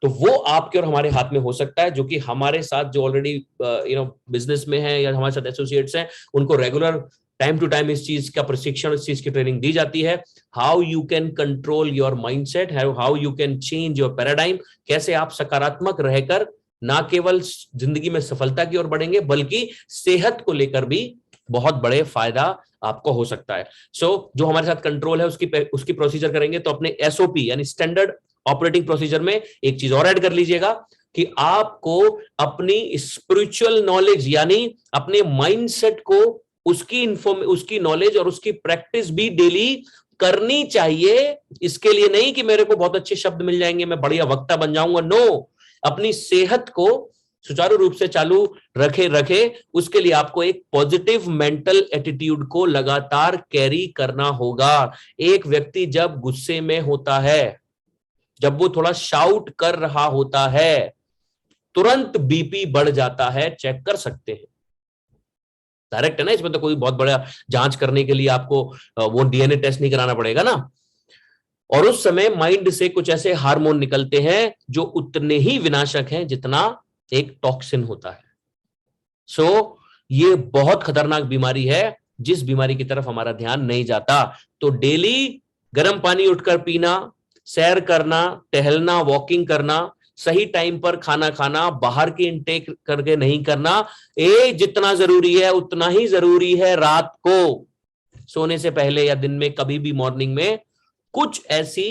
S3: तो वो आपके और हमारे हाथ में हो सकता है, जो कि हमारे साथ जो ऑलरेडी बिजनेस में है या हमारे साथ एसोसिएट्स हैं, उनको रेगुलर टाइम टू टाइम इस चीज का प्रशिक्षण, इस चीज की ट्रेनिंग दी जाती है। How you can control your mindset, how you can change your paradigm, कैसे आप सकारात्मक रहकर ना केवल जिंदगी में सफलता की ओर बढ़ेंगे बल्कि सेहत को लेकर भी बहुत बड़े फायदा आपको हो सकता है। जो हमारे साथ कंट्रोल है उसकी प्रोसीजर करेंगे तो अपने एसओपी यानी स्टैंडर्ड ऑपरेटिंग प्रोसीजर में एक चीज और ऐड कर लीजिएगा कि आपको अपनी स्पिरिचुअल नॉलेज यानी अपने माइंडसेट को उसकी नॉलेज और उसकी प्रैक्टिस भी डेली करनी चाहिए। इसके लिए नहीं कि मेरे को बहुत अच्छे शब्द मिल जाएंगे, मैं बढ़िया वक्ता बन जाऊंगा। नो, अपनी सेहत को सुचारू रूप से चालू रखे उसके लिए आपको एक पॉजिटिव मेंटल एटीट्यूड को लगातार कैरी करना होगा। एक व्यक्ति जब गुस्से में होता है, जब वो थोड़ा शाउट कर रहा होता है, तुरंत बीपी बढ़ जाता है, चेक कर सकते हैं। डायरेक्ट है ना, इसमें तो कोई बहुत बड़ा जांच करने के लिए आपको वो डीएनए टेस्ट नहीं कराना पड़ेगा ना। और उस समय माइंड से कुछ ऐसे हार्मोन निकलते हैं जो उतने ही विनाशक हैं जितना एक टॉक्सिन होता है। सो ये बहुत खतरनाक बीमारी है जिस बीमारी की तरफ हमारा ध्यान नहीं जाता। तो डेली गर्म पानी उठकर पीना, सैर करना, टहलना, वॉकिंग करना, सही टाइम पर खाना खाना, बाहर की इनटेक करके नहीं करना, ये जितना जरूरी है उतना ही जरूरी है रात को सोने से पहले या दिन में कभी भी मॉर्निंग में कुछ ऐसी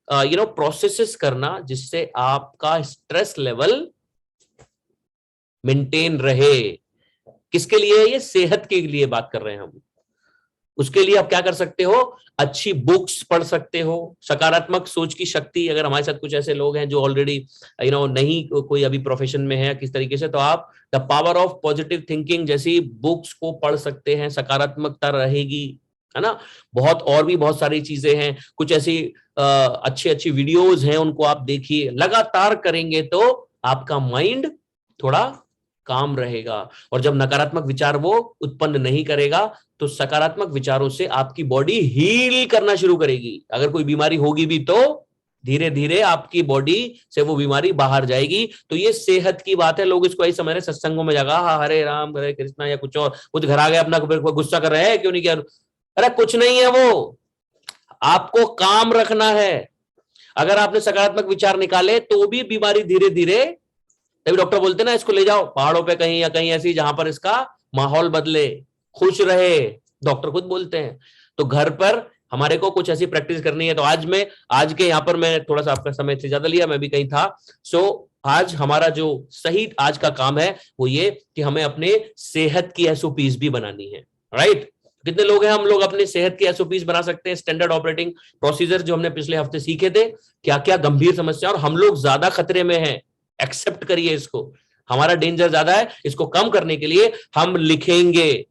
S3: प्रोसेसेस करना जिससे आपका स्ट्रेस लेवल मेंटेन रहे। किसके लिए? ये सेहत के लिए बात कर रहे हैं हम। उसके लिए आप क्या कर सकते हो? अच्छी बुक्स पढ़ सकते हो, सकारात्मक सोच की शक्ति, अगर हमारे साथ कुछ ऐसे लोग हैं जो ऑलरेडी नहीं कोई अभी प्रोफेशन में है किस तरीके से, तो आप the power of positive thinking जैसी बुक्स को पढ़ सकते हैं, सकारात्मकता रहेगी, है ना। बहुत और भी बहुत सारी चीजें हैं, कुछ ऐसी अच्छी अच्छी वीडियोज हैं, उनको आप देखिए। लगातार करेंगे तो आपका माइंड थोड़ा काम रहेगा, और जब नकारात्मक विचार वो उत्पन्न नहीं करेगा तो सकारात्मक विचारों से आपकी बॉडी हील करना शुरू करेगी। अगर कोई बीमारी होगी भी तो धीरे धीरे आपकी बॉडी से वो बीमारी बाहर जाएगी। तो ये सेहत की बात है। लोग इसको ऐसे समझ रहे, सत्संगों में जागा हरे राम हरे कृष्णा या कुछ और, कुछ घर आ गया अपना गुस्सा कर रहे हैं, क्यों नहीं किया? अरे कुछ नहीं है, वो आपको काम रखना है। अगर आपने सकारात्मक विचार निकाले तो भी बीमारी धीरे धीरे, तभी डॉक्टर बोलते ना इसको ले जाओ पहाड़ों पे कहीं या कहीं ऐसी जहां पर इसका माहौल बदले, खुश रहे, डॉक्टर खुद बोलते हैं। तो घर पर हमारे को कुछ ऐसी प्रैक्टिस करनी है। तो आज के यहाँ पर मैं थोड़ा सा आपका समय से ज्यादा लिया, मैं भी कहीं था। आज हमारा जो सही आज का काम है वो ये कि हमें अपने सेहत की एसओपीज भी बनानी है। राइट? कितने लोग हैं हम लोग अपने सेहत की एसओपीज बना सकते हैं? स्टैंडर्ड ऑपरेटिंग प्रोसीजर जो हमने पिछले हफ्ते सीखे थे, क्या क्या गंभीर समस्या, और हम लोग ज्यादा खतरे में हैं। एक्सेप्ट करिए इसको, हमारा डेंजर ज्यादा है। इसको कम करने के लिए हम लिखेंगे,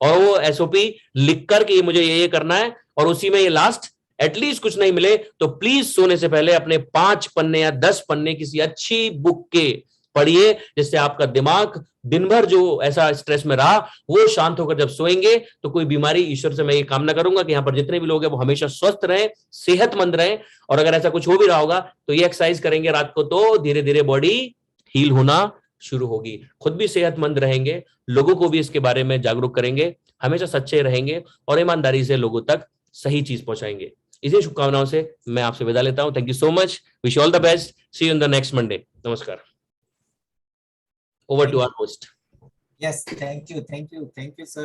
S3: और वो एसओपी लिख कर कि मुझे ये करना है, और उसी में ये लास्ट एटलीस्ट कुछ नहीं मिले तो प्लीज सोने से पहले अपने 5 पन्ने या 10 पन्ने किसी अच्छी बुक के पढ़िए, जिससे आपका दिमाग दिन भर जो ऐसा स्ट्रेस में रहा वो शांत होकर जब सोएंगे तो कोई बीमारी, ईश्वर से मैं ये कामना करूंगा कि यहाँ पर जितने भी लोग हैं वो हमेशा स्वस्थ रहें, सेहतमंद रहें। और अगर ऐसा कुछ हो भी रहा होगा तो ये एक्सरसाइज करेंगे रात को तो धीरे धीरे बॉडी हील होना शुरू होगी। खुद भी सेहतमंद रहेंगे, लोगों को भी इसके बारे में जागरूक करेंगे, हमेशा सच्चे रहेंगे और ईमानदारी से लोगों तक सही चीज पहुंचाएंगे। इसी शुभकामनाओं से मैं आपसे विदा लेता हूं। Thank you so much, wish all the best, see you in the next Monday. नमस्कार। Over to our host.
S1: Yes, thank you, sir.